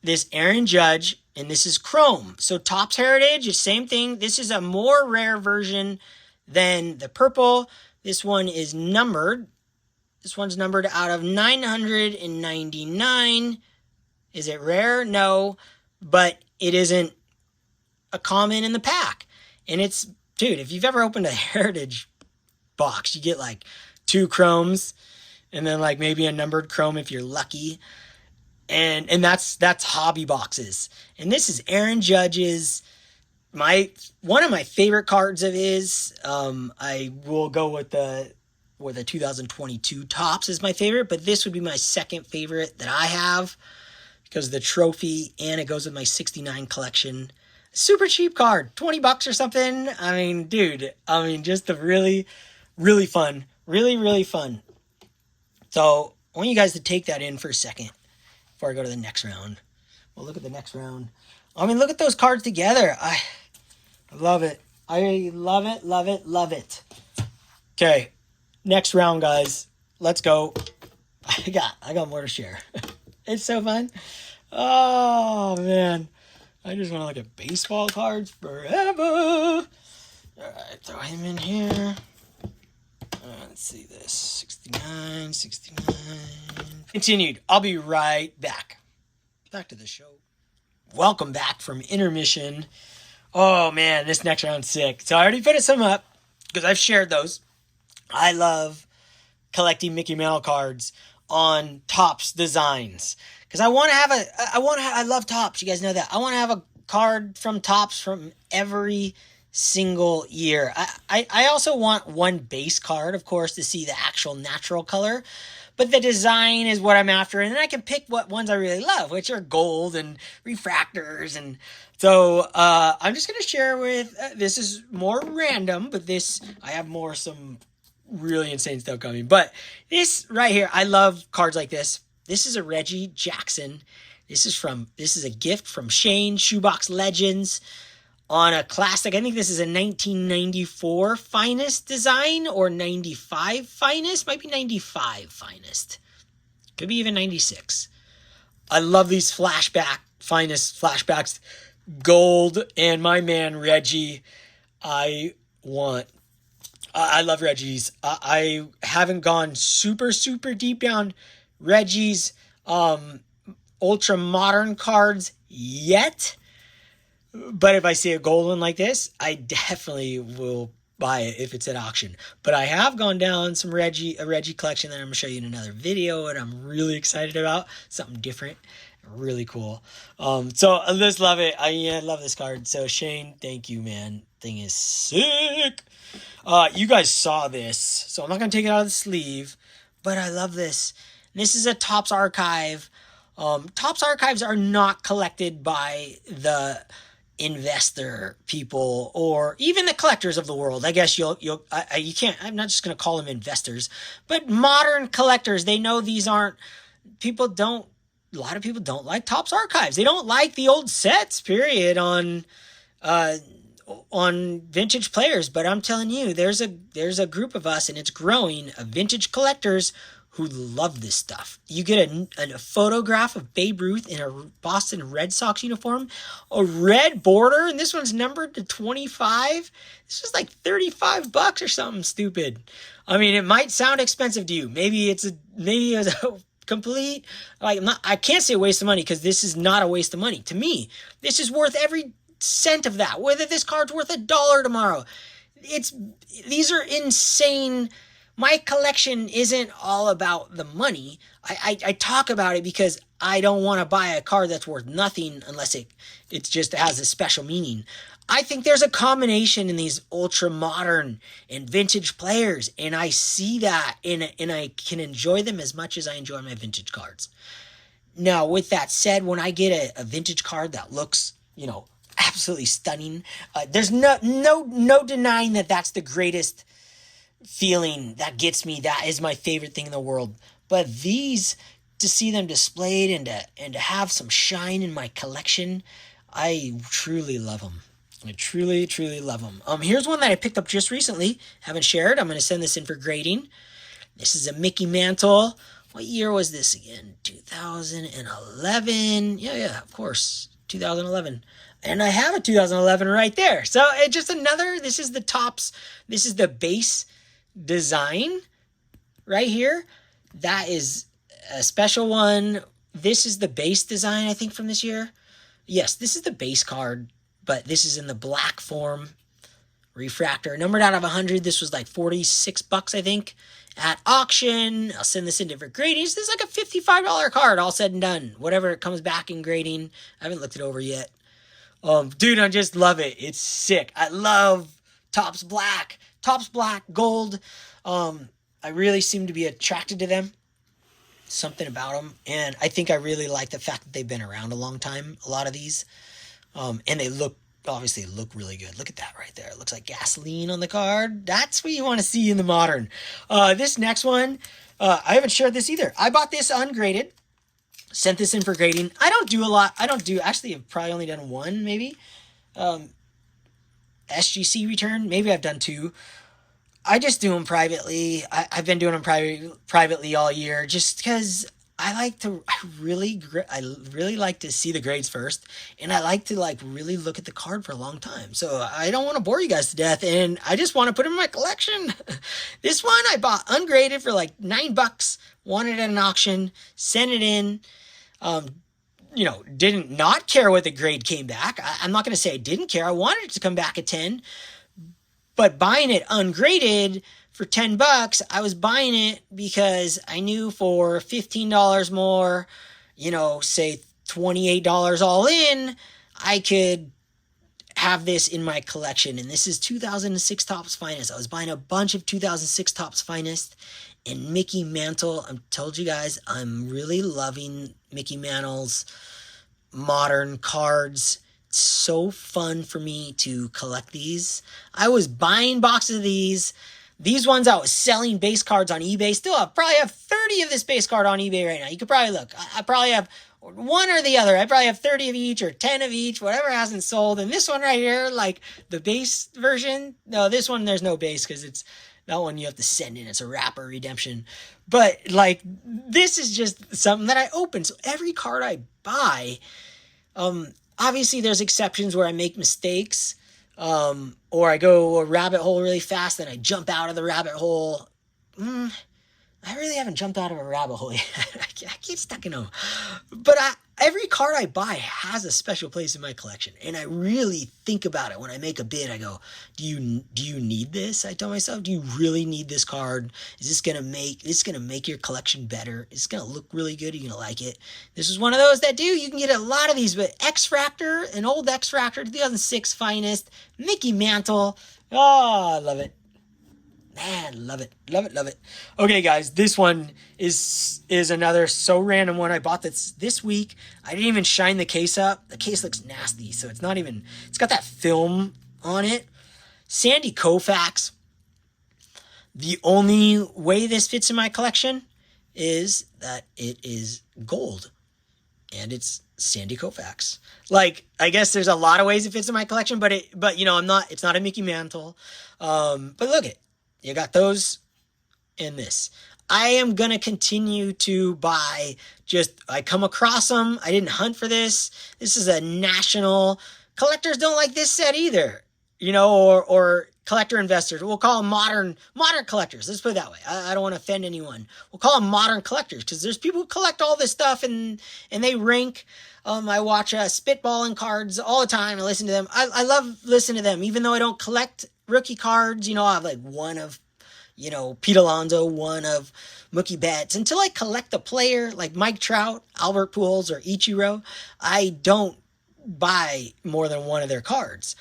this Aaron Judge, and this is Chrome. So Topps Heritage is same thing. This is a more rare version than the purple. This one is numbered. This one's numbered out of 999. Is it rare? No, but it isn't a common in the pack. And it's, dude, if you've ever opened a Heritage box, you get like 2 chromes and then like maybe a numbered chrome if you're lucky. And that's hobby boxes. And this is Aaron Judge's, one of my favorite cards of his. I will go with the 2022 Topps is my favorite, but this would be my second favorite that I have because of the trophy, and it goes with my 69 collection. Super cheap card, $20 or something. I mean, dude, just a really, really fun, really fun. So I want you guys to take that in for a second before I go to the next round. We'll look at the next round. I mean, look at those cards together. I love it. I love it, love it, love it. Okay, next round, guys. Let's go. I got more to share. It's so fun. Oh, man. I just want to look at baseball cards forever. All right, throw him in here. Let's see this. 69. Continued. I'll be right back. Back to the show. Welcome back from intermission. Oh, man, this next round's sick. So I already put some up because I've shared those. I love collecting Mickey Mantle cards on Topps designs because I love Topps. You guys know that. I want to have a card from Topps from every single year. I also want one base card, of course, to see the actual natural color, but the design is what I'm after, and then I can pick what ones I really love, which are gold and refractors. And so I'm just going to share with, this is more random, but I have some really insane stuff coming. But this right here, I love cards like this. This is a Reggie Jackson. This is a gift from Shane, Shoebox Legends, on a classic. I think this is a 1994 Finest design or 95 Finest. Might be 95 Finest. Could be even 96. I love these Finest flashbacks. Gold, and my man Reggie. I love Reggie's. I haven't gone super deep down Reggie's ultra modern cards yet. But if I see a gold one like this, I definitely will buy it if it's at auction. But I have gone down a Reggie collection that I'm going to show you in another video, and I'm really excited about. Something different. Really cool. So I just love it. I love this card. So Shane, thank you, man. Thing is sick. You guys saw this, so I'm not going to take it out of the sleeve, but I love this. This is a Topps archive. Topps archives are not collected by the investor people or even the collectors of the world. I guess you can't, I'm not just going to call them investors, but modern collectors. They know these aren't, a lot of people don't like Topps archives. They don't like the old sets, period, on vintage players. But I'm telling you, there's a group of us, and it's growing, of vintage collectors who love this stuff. You get a photograph of Babe Ruth in a Boston Red Sox uniform, a red border, and this one's numbered to 25. This is like $35 or something stupid. I mean, it might sound expensive to you. Maybe it's a complete, I can't say a waste of money, because this is not a waste of money. To me, this is worth every cent of that. Whether this card's worth $1 tomorrow, these are insane. My collection isn't all about the money. I talk about it because I don't want to buy a card that's worth nothing unless it just has a special meaning. I think there's a combination in these ultra modern and vintage players, and I see that, and I can enjoy them as much as I enjoy my vintage cards. Now, with that said, when I get a vintage card that looks, absolutely stunning, there's no denying that that's the greatest feeling that gets me. That is my favorite thing in the world. But these, to see them displayed and to have some shine in my collection, I truly love them. I truly love them. Here's one that I picked up just recently. Haven't shared. I'm going to send this in for grading. This is a Mickey Mantle. What year was this again? 2011. Yeah, of course. 2011. And I have a 2011 right there. So this is the Topps. This is the base design right here. That is a special one. this is the base design, I think, from this year. Yes, this is the base card, but this is in the black form. Refractor, numbered out of 100. This was like $46, I think, at auction. I'll send this in for grading. This is like a $55 card, all said and done. Whatever it comes back in grading. I haven't looked it over yet. Dude, I just love it. It's sick. I love Topps Black. Topps Black, gold. I really seem to be attracted to them. Something about them. And I think I really like the fact that they've been around a long time, a lot of these. And they obviously look really good. Look at that right there. It looks like gasoline on the card. That's what you want to see in the modern. This next one, I haven't shared this either. I bought this ungraded. Sent this in for grading. I don't do a lot. Actually, I've probably only done one, maybe. SGC return. Maybe I've done two. I just do them privately. I've been doing them privately all year just because I really like to see the grades first, and I like to really look at the card for a long time. So I don't want to bore you guys to death, and I just want to put it in my collection. This one I bought ungraded for like $9. Wanted at an auction, sent it in. Didn't not care what the grade came back. I'm not going to say I didn't care. I wanted it to come back at 10. But buying it ungraded for $10, I was buying it because I knew for $15 more, say $28 all in, I could have this in my collection. And this is 2006 Topps Finest. I was buying a bunch of 2006 Topps Finest. And Mickey Mantle, I told you guys, I'm really loving Mickey Mantle's modern cards. It's so fun for me to collect these. I was buying boxes of these. These ones I was selling base cards on eBay. Probably have 30 of this base card on eBay right now. You could probably look. I probably have one or the other. I probably have 30 of each or 10 of each, whatever hasn't sold. And this one right here, like the base version. No, this one there's no base because it's that one you have to send in. It's a wrapper redemption. But this is just something that I open. So every card I buy, obviously there's exceptions where I make mistakes, or I go a rabbit hole really fast and I jump out of the rabbit hole. I really haven't jumped out of a rabbit hole yet. I get stuck in them. But every card I buy has a special place in my collection. And I really think about it when I make a bid. I go, do you need this? I tell myself, do you really need this card? Is this gonna make your collection better? It's gonna look really good. Are you gonna like it? This is one of those that do. You can get a lot of these, but X-Fractor, an old X-Fractor, 2006 Finest, Mickey Mantle. Oh, I love it. Man, love it. Love it, love it. Okay, guys, this one is another so random one I bought this week. I didn't even shine the case up. The case looks nasty, so it's got that film on it. Sandy Koufax. The only way this fits in my collection is that it is gold. And it's Sandy Koufax. I guess there's a lot of ways it fits in my collection, but it's not a Mickey Mantle. But look it. You got those and this. I am going to continue to buy I come across them. I didn't hunt for this. This is a national. Collectors don't like this set either, or collector investors. We'll call them modern collectors. Let's put it that way. I don't want to offend anyone. We'll call them modern collectors because there's people who collect all this stuff and they rank. I watch spitballing cards all the time. I listen to them. I love listening to them, even though I don't collect rookie cards. I have one of, Pete Alonso, one of Mookie Betts. Until I collect a player like Mike Trout, Albert Pujols, or Ichiro, I don't buy more than one of their cards.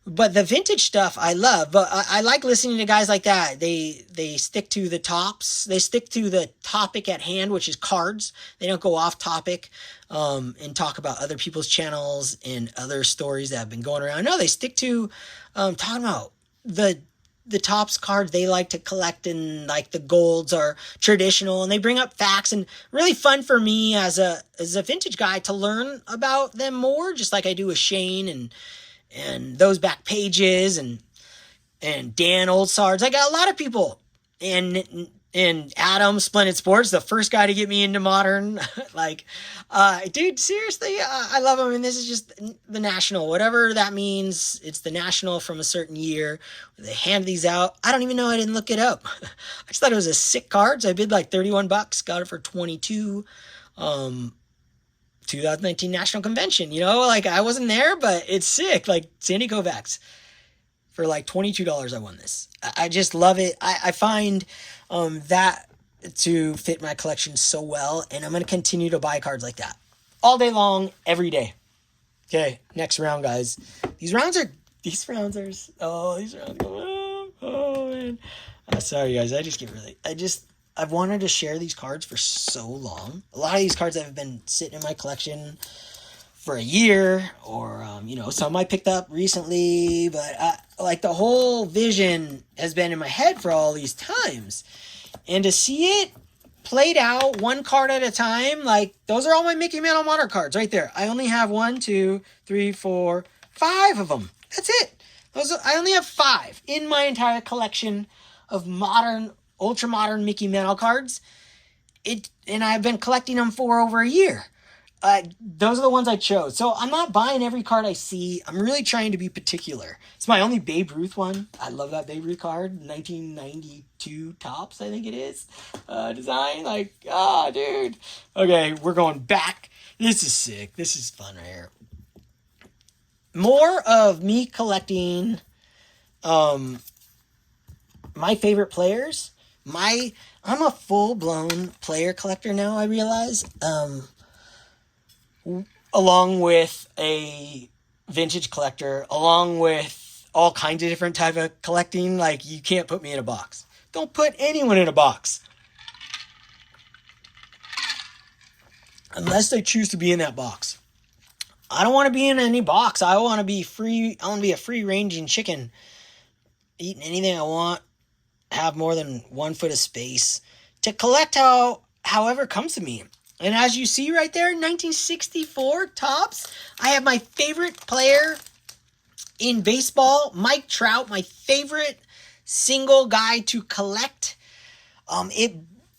But the vintage stuff I love. But I like listening to guys like that. They stick to the tops. They stick to the topic at hand, which is cards. They don't go off topic and talk about other people's channels and other stories that have been going around. No, they stick to talking about the Topps cards they like to collect, and the golds are traditional, and they bring up facts, and really fun for me as a vintage guy to learn about them more, just like I do with Shane and those back pages and Dan Oldsards. I got a lot of people, and Adam Splendid Sports, the first guy to get me into modern. Dude, seriously, I love him. And this is just the national, whatever that means. It's the national from a certain year. They hand these out. I don't even know. I didn't look it up. I just thought it was a sick card. So I bid $31, got it for 22. 2019 National Convention. You know, like I wasn't there, but it's sick. Like Sandy Koufax for like $22, I won this. I just love it. I find that to fit my collection so well, and I'm going to continue to buy cards like that all day long, every day. Okay, next round, guys. These rounds are, oh man. Sorry, guys. I've wanted to share these cards for so long. A lot of these cards have been sitting in my collection for a year, or some I picked up recently, but like the whole vision has been in my head for all these times, and to see it played out one card at a time, like those are all my Mickey Mantle Modern cards right there. I only have 1, 2, 3, 4, 5 of them. That's it. I only have 5 in my entire collection of modern, ultra modern Mickey Mantle cards. And I've been collecting them for over a year. Those are the ones I chose. So I'm not buying every card I see. I'm really trying to be particular. It's my only Babe Ruth one. I love that Babe Ruth card. 1992 Topps, I think it is. Design. Like, dude. Okay, we're going back. This is sick. This is fun right here. More of me collecting my favorite players. I'm a full-blown player collector now, I realize. Along with a vintage collector, along with all kinds of different type of collecting. Like, you can't put me in a box. Don't put anyone in a box. Unless they choose to be in that box. I don't want to be in any box. I want to be free. I want to be a free-ranging chicken. Eating anything I want. Have more than 1 foot of space. To collect however comes to me. And as you see right there, 1964 Topps. I have my favorite player in baseball, Mike Trout, my favorite single guy to collect.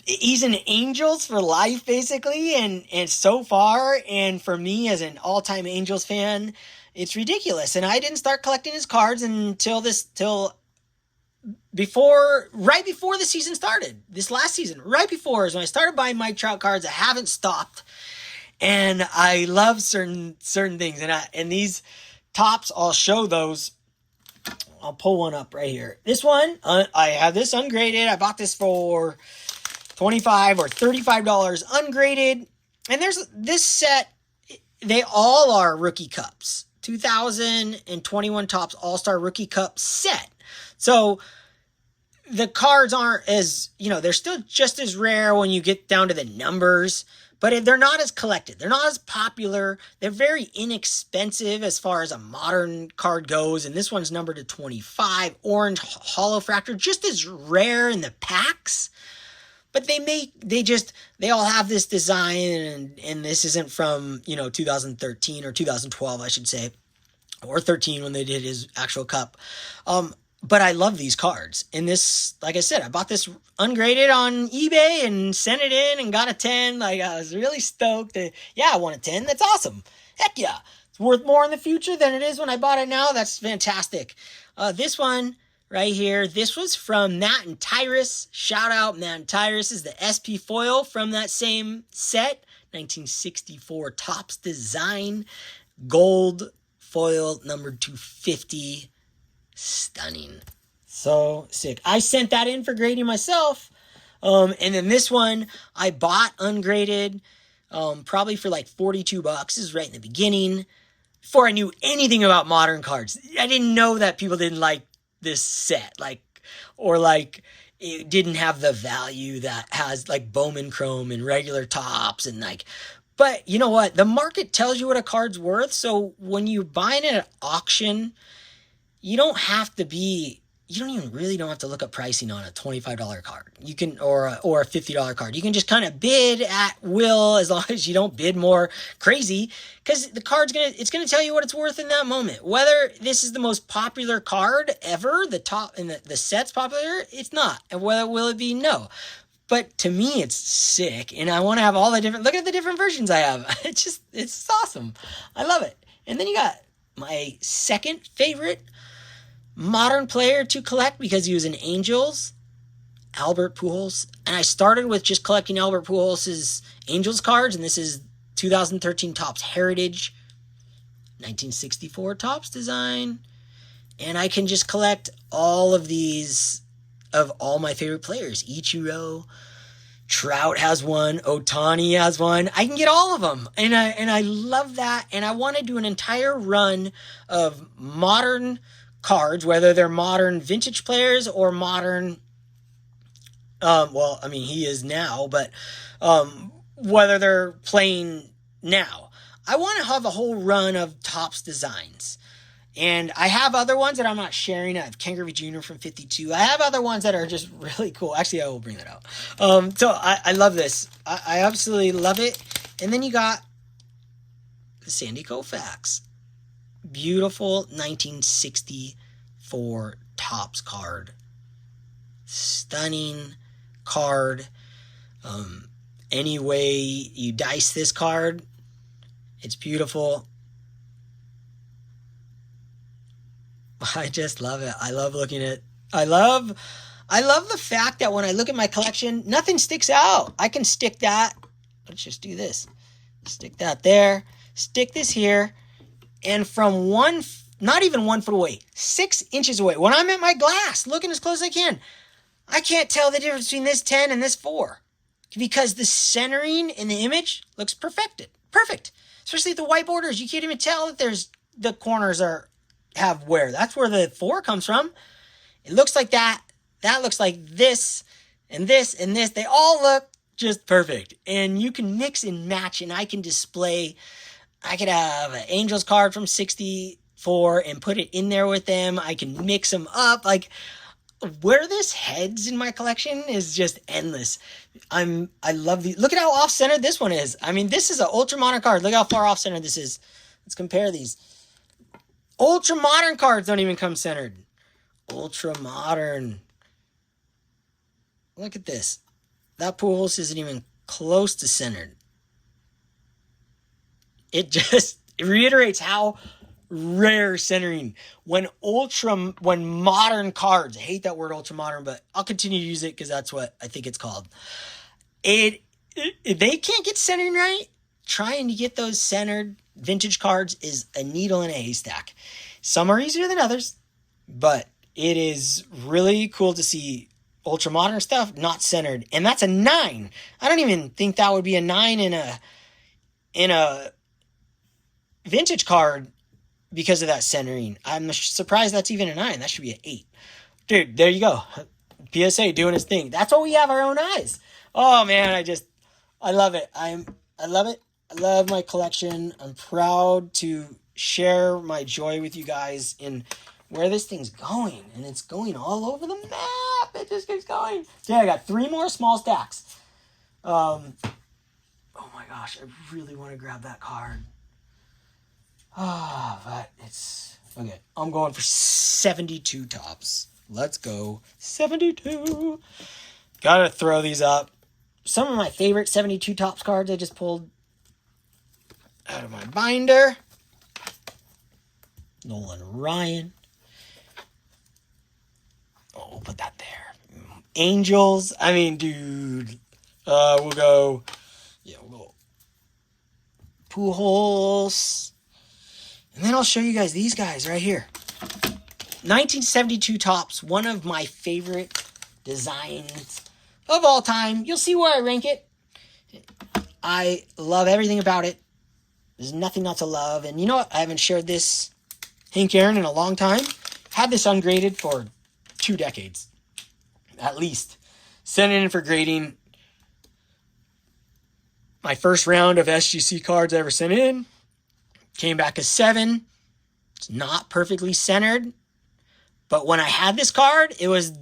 He's an Angels for life, basically, and so far, and for me as an all-time Angels fan, it's ridiculous. And I didn't start collecting his cards until right before the season started. This last season, right before, is when I started buying Mike Trout cards. I haven't stopped, and I love certain things. And these Topps, I'll show those. I'll pull one up right here. This one, I have this ungraded. I bought this for $25 or $35 ungraded. And there's this set. They all are rookie cups. 2021 Topps All-Star Rookie Cup set. So the cards aren't as, they're still just as rare when you get down to the numbers, but they're not as collected. They're not as popular. They're very inexpensive as far as a modern card goes. And this one's numbered to 25. Orange Holofractor, just as rare in the packs. But they all have this design, and this isn't from, 2013 or 2012, I should say, or 13 when they did his actual cup. But I love these cards. And this, like I said, I bought this ungraded on eBay and sent it in and got a 10. Like, I was really stoked. I won a 10. That's awesome. Heck yeah. It's worth more in the future than it is when I bought it now. That's fantastic. This one right here, this was from Matt and Tyrus. Shout out, Matt and Tyrus. Is the SP foil from that same set. 1964 Topps design. Gold foil number 250. Stunning. So sick. I sent that in for grading myself. And then this one I bought ungraded, probably for like $42. This is right in the beginning, before I knew anything about modern cards. I didn't know that people didn't like this set, or it didn't have the value that has like Bowman Chrome and regular Topps and but you know what? The market tells you what a card's worth. So when you buy it at an auction, you don't have to look up pricing on a $25 card. You can, or a $50 card. You can just kind of bid at will, as long as you don't bid more crazy, because the card's it's gonna tell you what it's worth in that moment. Whether this is the most popular card ever, the set's popular, it's not. And whether will it be? No. But to me, it's sick, and I want to have all the different. Look at the different versions I have. It's awesome. I love it. And then you got my second favorite modern player to collect, because he was an Angels, Albert Pujols. And I started with just collecting Albert Pujols' Angels cards, and this is 2013 Topps Heritage, 1964 Topps Design, and I can just collect all of these of all my favorite players. Ichiro, Trout has one, Ohtani has one. I can get all of them, and I love that. And I want to do an entire run of modern cards, whether they're modern vintage players or modern. Well, I mean, he is now, but whether they're playing now, I want to have a whole run of Topps designs. And I have other ones that I'm not sharing. I have Ken Griffey Jr. from 52. I have other ones that are just really cool. Actually, I will bring that out. So I love this. I absolutely love it. And then you got the Sandy Koufax. Beautiful 1964 Topps card. Stunning card. Any way you dice this card, it's beautiful. I just love it. I love looking at it. I love the fact that when I look at my collection, nothing sticks out. I can stick that. Let's just do this. Stick that there. Stick this here. And from not even 1 foot away, 6 inches away, when I'm at my glass, looking as close as I can, I can't tell the difference between this 10 and this 4. Because the centering in the image looks perfected. Perfect. Especially the white borders. You can't even tell that the corners have wear. That's where the 4 comes from. It looks like that. That looks like this and this and this. They all look just perfect. And you can mix and match, and I can display. I could have an Angels card from 64 and put it in there with them. I can mix them up. Like, where this heads in my collection is just endless. I love these. Look at how off-centered this one is. I mean, this is an ultra-modern card. Look how far off-centered this is. Let's compare these. Ultra modern cards don't even come centered. Ultra modern. Look at this. That Pujols isn't even close to centered. It reiterates how rare centering. When modern cards, I hate that word ultra modern, but I'll continue to use it because that's what I think it's called. If they can't get centering right, trying to get those centered vintage cards is a needle in a haystack. Some are easier than others, but it is really cool to see ultra modern stuff not centered. And that's a 9. I don't even think that would be a 9 in a vintage card because of that centering. I'm surprised that's even a 9. That should be an 8. Dude, there you go. PSA doing his thing. That's what we have our own eyes. Oh man, I love it. I love it. I love my collection. I'm proud to share my joy with you guys in where this thing's going. And it's going all over the map. It just keeps going. Yeah, I got 3 more small stacks. Oh my gosh, I really want to grab that card. But it's... Okay, I'm going for 72 Topps. Let's go. 72. Gotta throw these up. Some of my favorite 72 Topps cards I just pulled out of my binder. Nolan Ryan. Oh, we'll put that there. Angels. I mean, dude. We'll go Pujols. And then I'll show you guys these guys right here. 1972 Topps. One of my favorite designs of all time. You'll see where I rank it. I love everything about it. There's nothing not to love. And you know what? I haven't shared this Hank Aaron in a long time. Had this ungraded for 2 decades. At least. Sent it in for grading. My first round of SGC cards I ever sent in. Came back a 7. It's not perfectly centered. But when I had this card, it was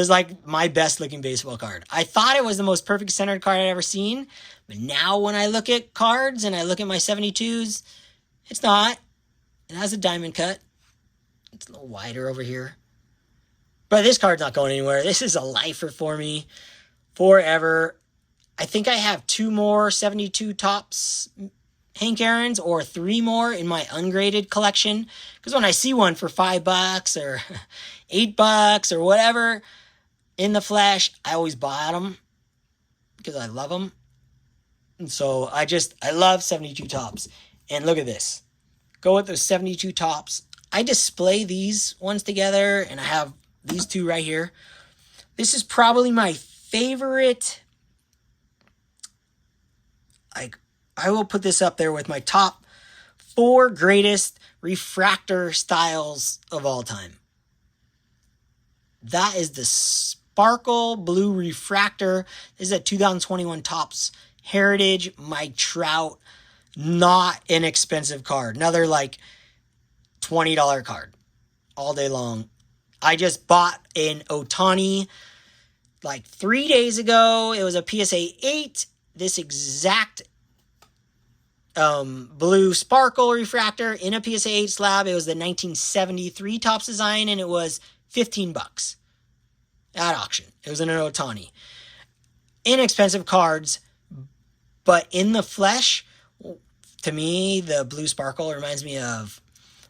like my best looking baseball card. I thought it was the most perfect centered card I'd ever seen. But now when I look at cards and I look at my 72s, it's not. It has a diamond cut. It's a little wider over here. But this card's not going anywhere. This is a lifer for me forever. I think I have 2 more 72 Topps Hank Aaron's or 3 more in my ungraded collection. Because when I see one for $5 or $8 or whatever in the flesh, I always buy them because I love them. And so I love 72 tops. And look at this. Go with those 72 tops. I display these ones together, and I have these two right here. This is probably my favorite. Like, I will put this up there with my top 4 greatest refractor styles of all time. That is the Sparkle Blue Refractor. This is a 2021 Topps Heritage Mike Trout. Not an expensive card. Another like $20 card all day long. I just bought an Ohtani like 3 days ago. It was a PSA 8. This exact blue sparkle refractor in a PSA 8 slab. It was the 1973 Topps design, and it was $15 at auction. It was an Ohtani. Inexpensive cards, but in the flesh, to me, the blue sparkle reminds me of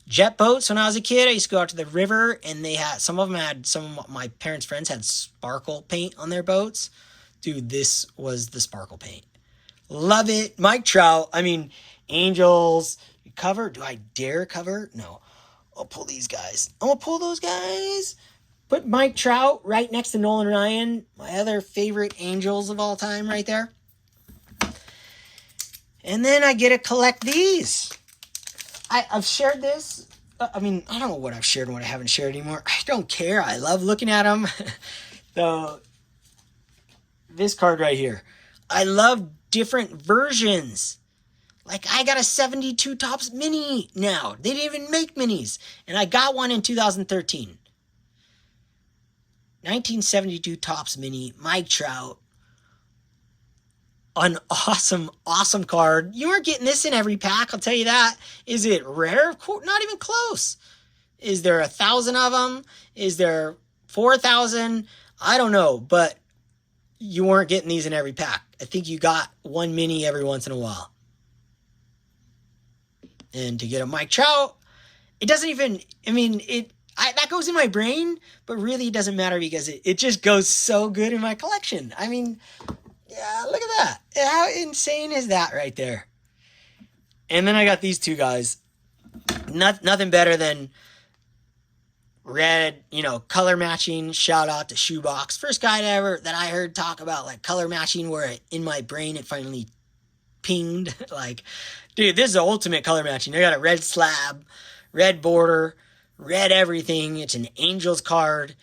jet boats. When I was a kid, I used to go out to the river, and some of my parents' friends had sparkle paint on their boats. Dude, this was the sparkle paint. Love it. Mike Trout. I mean, Angels. Cover? Do I dare cover? No. I'll pull these guys. I'm going to pull those guys. Put Mike Trout right next to Nolan Ryan. My other favorite Angels of all time right there. And then I get to collect these. I've shared this. I mean, I don't know what I've shared and what I haven't shared anymore. I don't care. I love looking at them. So, this card right here. I love different versions. Like, I got a 72 Topps Mini now. They didn't even make minis. And I got one in 2013. 1972 Topps Mini, Mike Trout. An awesome, awesome card. You aren't getting this in every pack, I'll tell you that. Is it rare? Not even close. Is there 1,000 of them? Is there 4,000? I don't know, but you weren't getting these in every pack. I think you got one mini every once in a while. And to get a Mike Trout, it doesn't even, I mean, that goes in my brain, but really it doesn't matter because it just goes so good in my collection. I mean, yeah, look at that. How insane is that right there? And then I got these two guys. Nothing better than red, color matching. Shout out to Shoebox. First guy that I heard talk about like color matching, where in my brain it finally pinged. Like, dude, this is the ultimate color matching. They got a red slab, red border, red everything. It's an Angels card.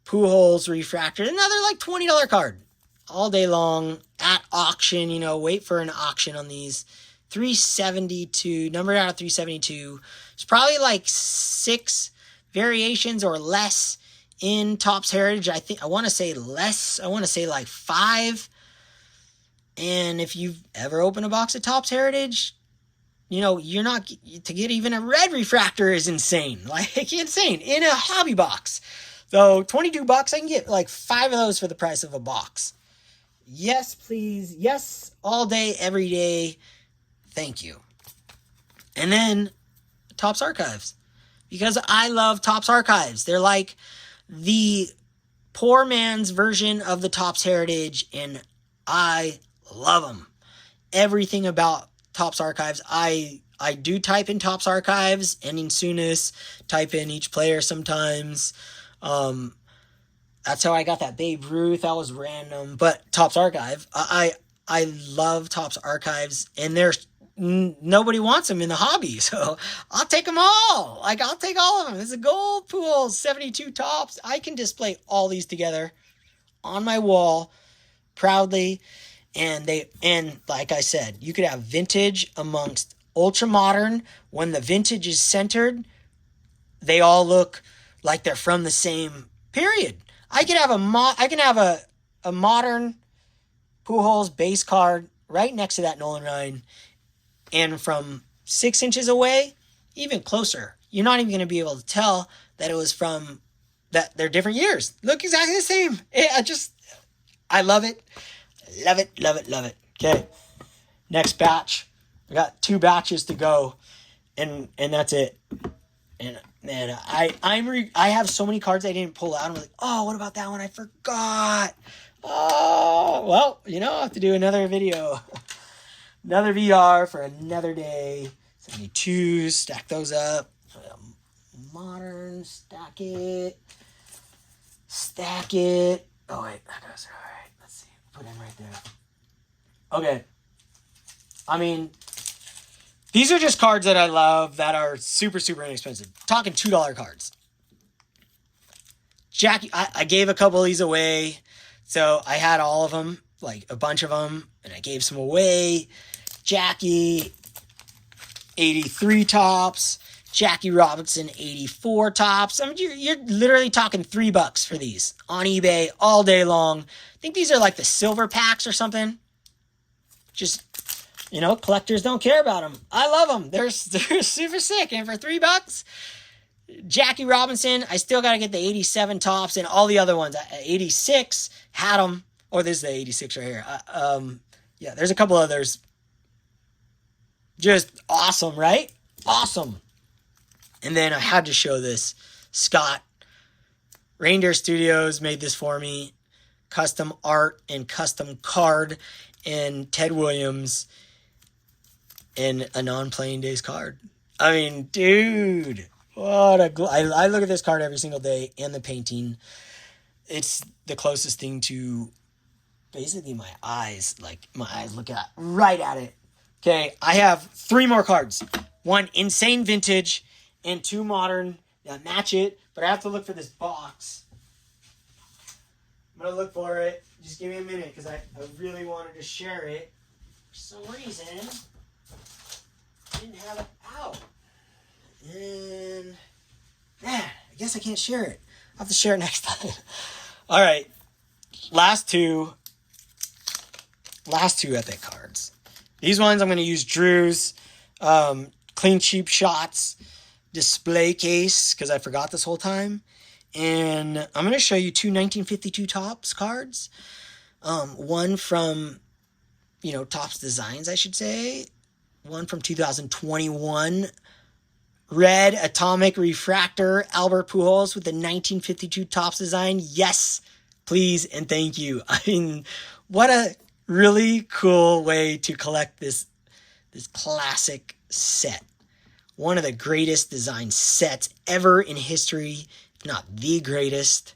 Pujols refractor. Another like $20 card. All day long at auction, wait for an auction on these. 372, numbered out of 372. It's probably like 6 variations or less in Topps Heritage. I want to say less. I want to say like 5. And if you've ever opened a box of Topps Heritage, you're not, to get even a red refractor is insane. Like, insane. In a hobby box. So, $22, I can get like 5 of those for the price of a box. Yes, please. Yes, all day, every day. Thank you. And then Topps Archives. Because I love Topps Archives. They're like the poor man's version of the Topps Heritage, and I love them. Everything about Topps Archives. I do type in Topps Archives, ending soonest, type in each player sometimes. That's how I got that Babe Ruth. That was random. But Topps Archive, I love Topps Archives, and nobody wants them in the hobby, so I'll take them all. Like, I'll take all of them. It's a gold pool, 72 Topps. I can display all these together on my wall proudly, and like I said, you could have vintage amongst ultra modern. When the vintage is centered, they all look like they're from the same period. I can have a modern Pujols base card right next to that Nolan Ryan, and from 6 inches away, even closer, you're not even going to be able to tell that it was from that they're different years. Look exactly the same. I love it. Love it, love it, love it. Okay, next batch. I got 2 batches to go, and that's it. And man, I have so many cards I didn't pull out. I'm like, oh, what about that one? I forgot. Oh, well, I'll have to do another video. Another VR for another day. 72, stack those up. Modern, stack it. Stack it. Oh, wait, that goes right. Let's see. Put him right there. Okay. I mean, these are just cards that I love that are super, super inexpensive. Talking $2 cards. Jackie, I gave a couple of these away. So I had all of them, like a bunch of them, and I gave some away. Jackie, 83 tops. Jackie Robinson, 84 tops. I mean, you're literally talking $3 for these on eBay all day long. I think these are like the silver packs or something. Just, collectors don't care about them. I love them. They're super sick. And for $3, Jackie Robinson, I still got to get the 87 tops and all the other ones. 86, had them. Or this is the 86 right here. Yeah, there's a couple others. Just awesome, right? Awesome. And then I had to show this. Scott, Reindeer Studios made this for me. Custom art and custom card. And Ted Williams in a non-playing days card. I mean, dude, what I look at this card every single day and the painting. It's the closest thing to basically my eyes. Like, my eyes look right at it. Okay, I have 3 more cards. 1 insane vintage and 2 modern that match it. But I have to look for this box. I'm going to look for it. Just give me a minute because I really wanted to share it. For some reason, I didn't have it out. And, man, I guess I can't share it. I'll have to share it next time. All right. Last two epic cards. These ones I'm going to use Drew's Clean Cheap Shots display case because I forgot this whole time. And I'm going to show you 2 1952 Topps cards. One from, Topps Designs, I should say. One from 2021. Red Atomic Refractor Albert Pujols with the 1952 Topps design. Yes, please, and thank you. I mean, what a really cool way to collect this classic set. One of the greatest design sets ever in history, if not the greatest.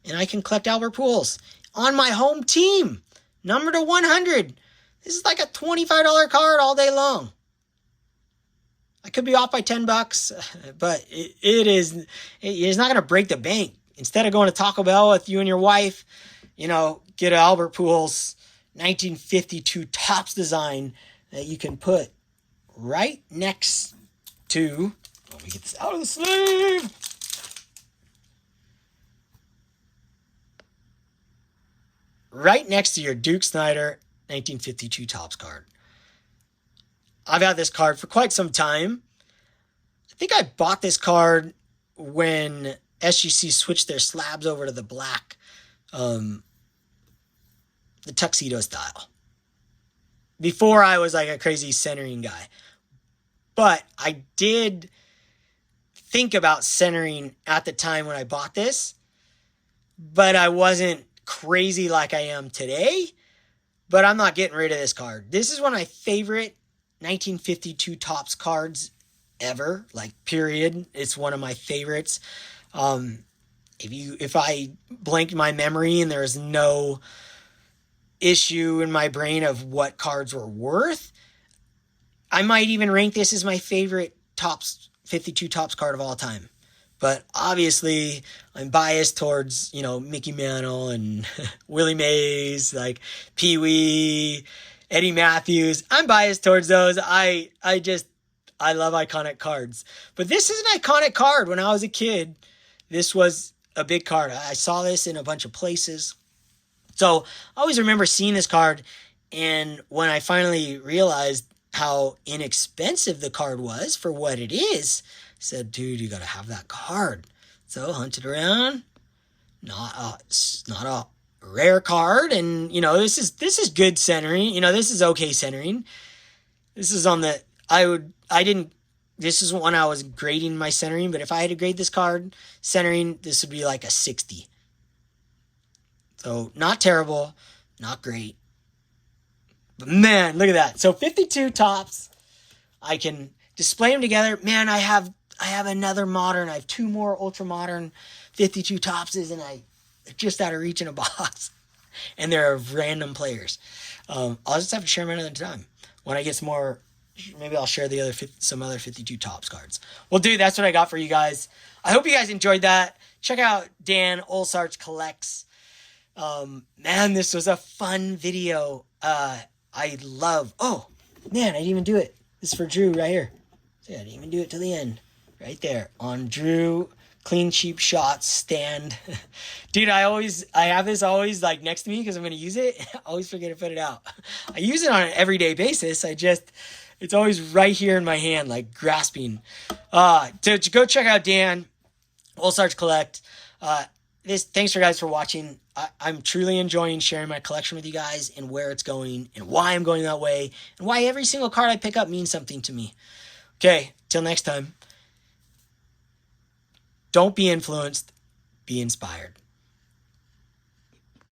And I can collect Albert Pujols on my home team, number to 100. This is like a $25 card all day long. I could be off by $10, but it's not going to break the bank. Instead of going to Taco Bell with you and your wife, get an Albert Pujols 1952 Topps design that you can put right next to, let me get this out of the sleeve. Right next to your Duke Snider 1952 Topps card. I've had this card for quite some time. I think I bought this card when SGC switched their slabs over to the black, the tuxedo style. Before I was like a crazy centering guy. But I did think about centering at the time when I bought this. But I wasn't crazy like I am today. But I'm not getting rid of this card. This is one of my favorite 1952 Topps cards ever, like period. It's one of my favorites. If I blanked my memory and there's no issue in my brain of what cards were worth, I might even rank this as my favorite Topps 52 Topps card of all time. But obviously, I'm biased towards, Mickey Mantle and Willie Mays, like Pee Wee, Eddie Matthews. I'm biased towards those. I love iconic cards. But this is an iconic card. When I was a kid, this was a big card. I saw this in a bunch of places. So I always remember seeing this card. And when I finally realized how inexpensive the card was for what it is, I said, dude, you got to have that card. So hunted around. It's not a rare card. And, this is good centering. This is okay centering. This is on the, this is when I was grading my centering, but if I had to grade this card centering, this would be like a 60. So not terrible, not great, But man, look at that. So 52 tops. I can display them together. Man, I have another modern. I have two more ultra modern 52 topses, and they're just out of reach in a box. And they're random players. I'll just have to share them another time. When I get some more, maybe I'll share some other 52 tops cards. Well, dude, that's what I got for you guys. I hope you guys enjoyed that. Check out Dan Olsarts Collects. Man, this was a fun video. Oh, man, I didn't even do it. This is for Drew right here. See, I didn't even do it to the end. Right there on Drew Clean Cheap Shots stand. Dude, I have this always like next to me because I'm going to use it. I always forget to put it out. I use it on an everyday basis. It's always right here in my hand, like grasping. To go check out Dan Olsarts Collect. Thanks for guys for watching. I'm truly enjoying sharing my collection with you guys and where it's going and why I'm going that way and why every single card I pick up means something to me. Okay, till next time. Don't be influenced, be inspired.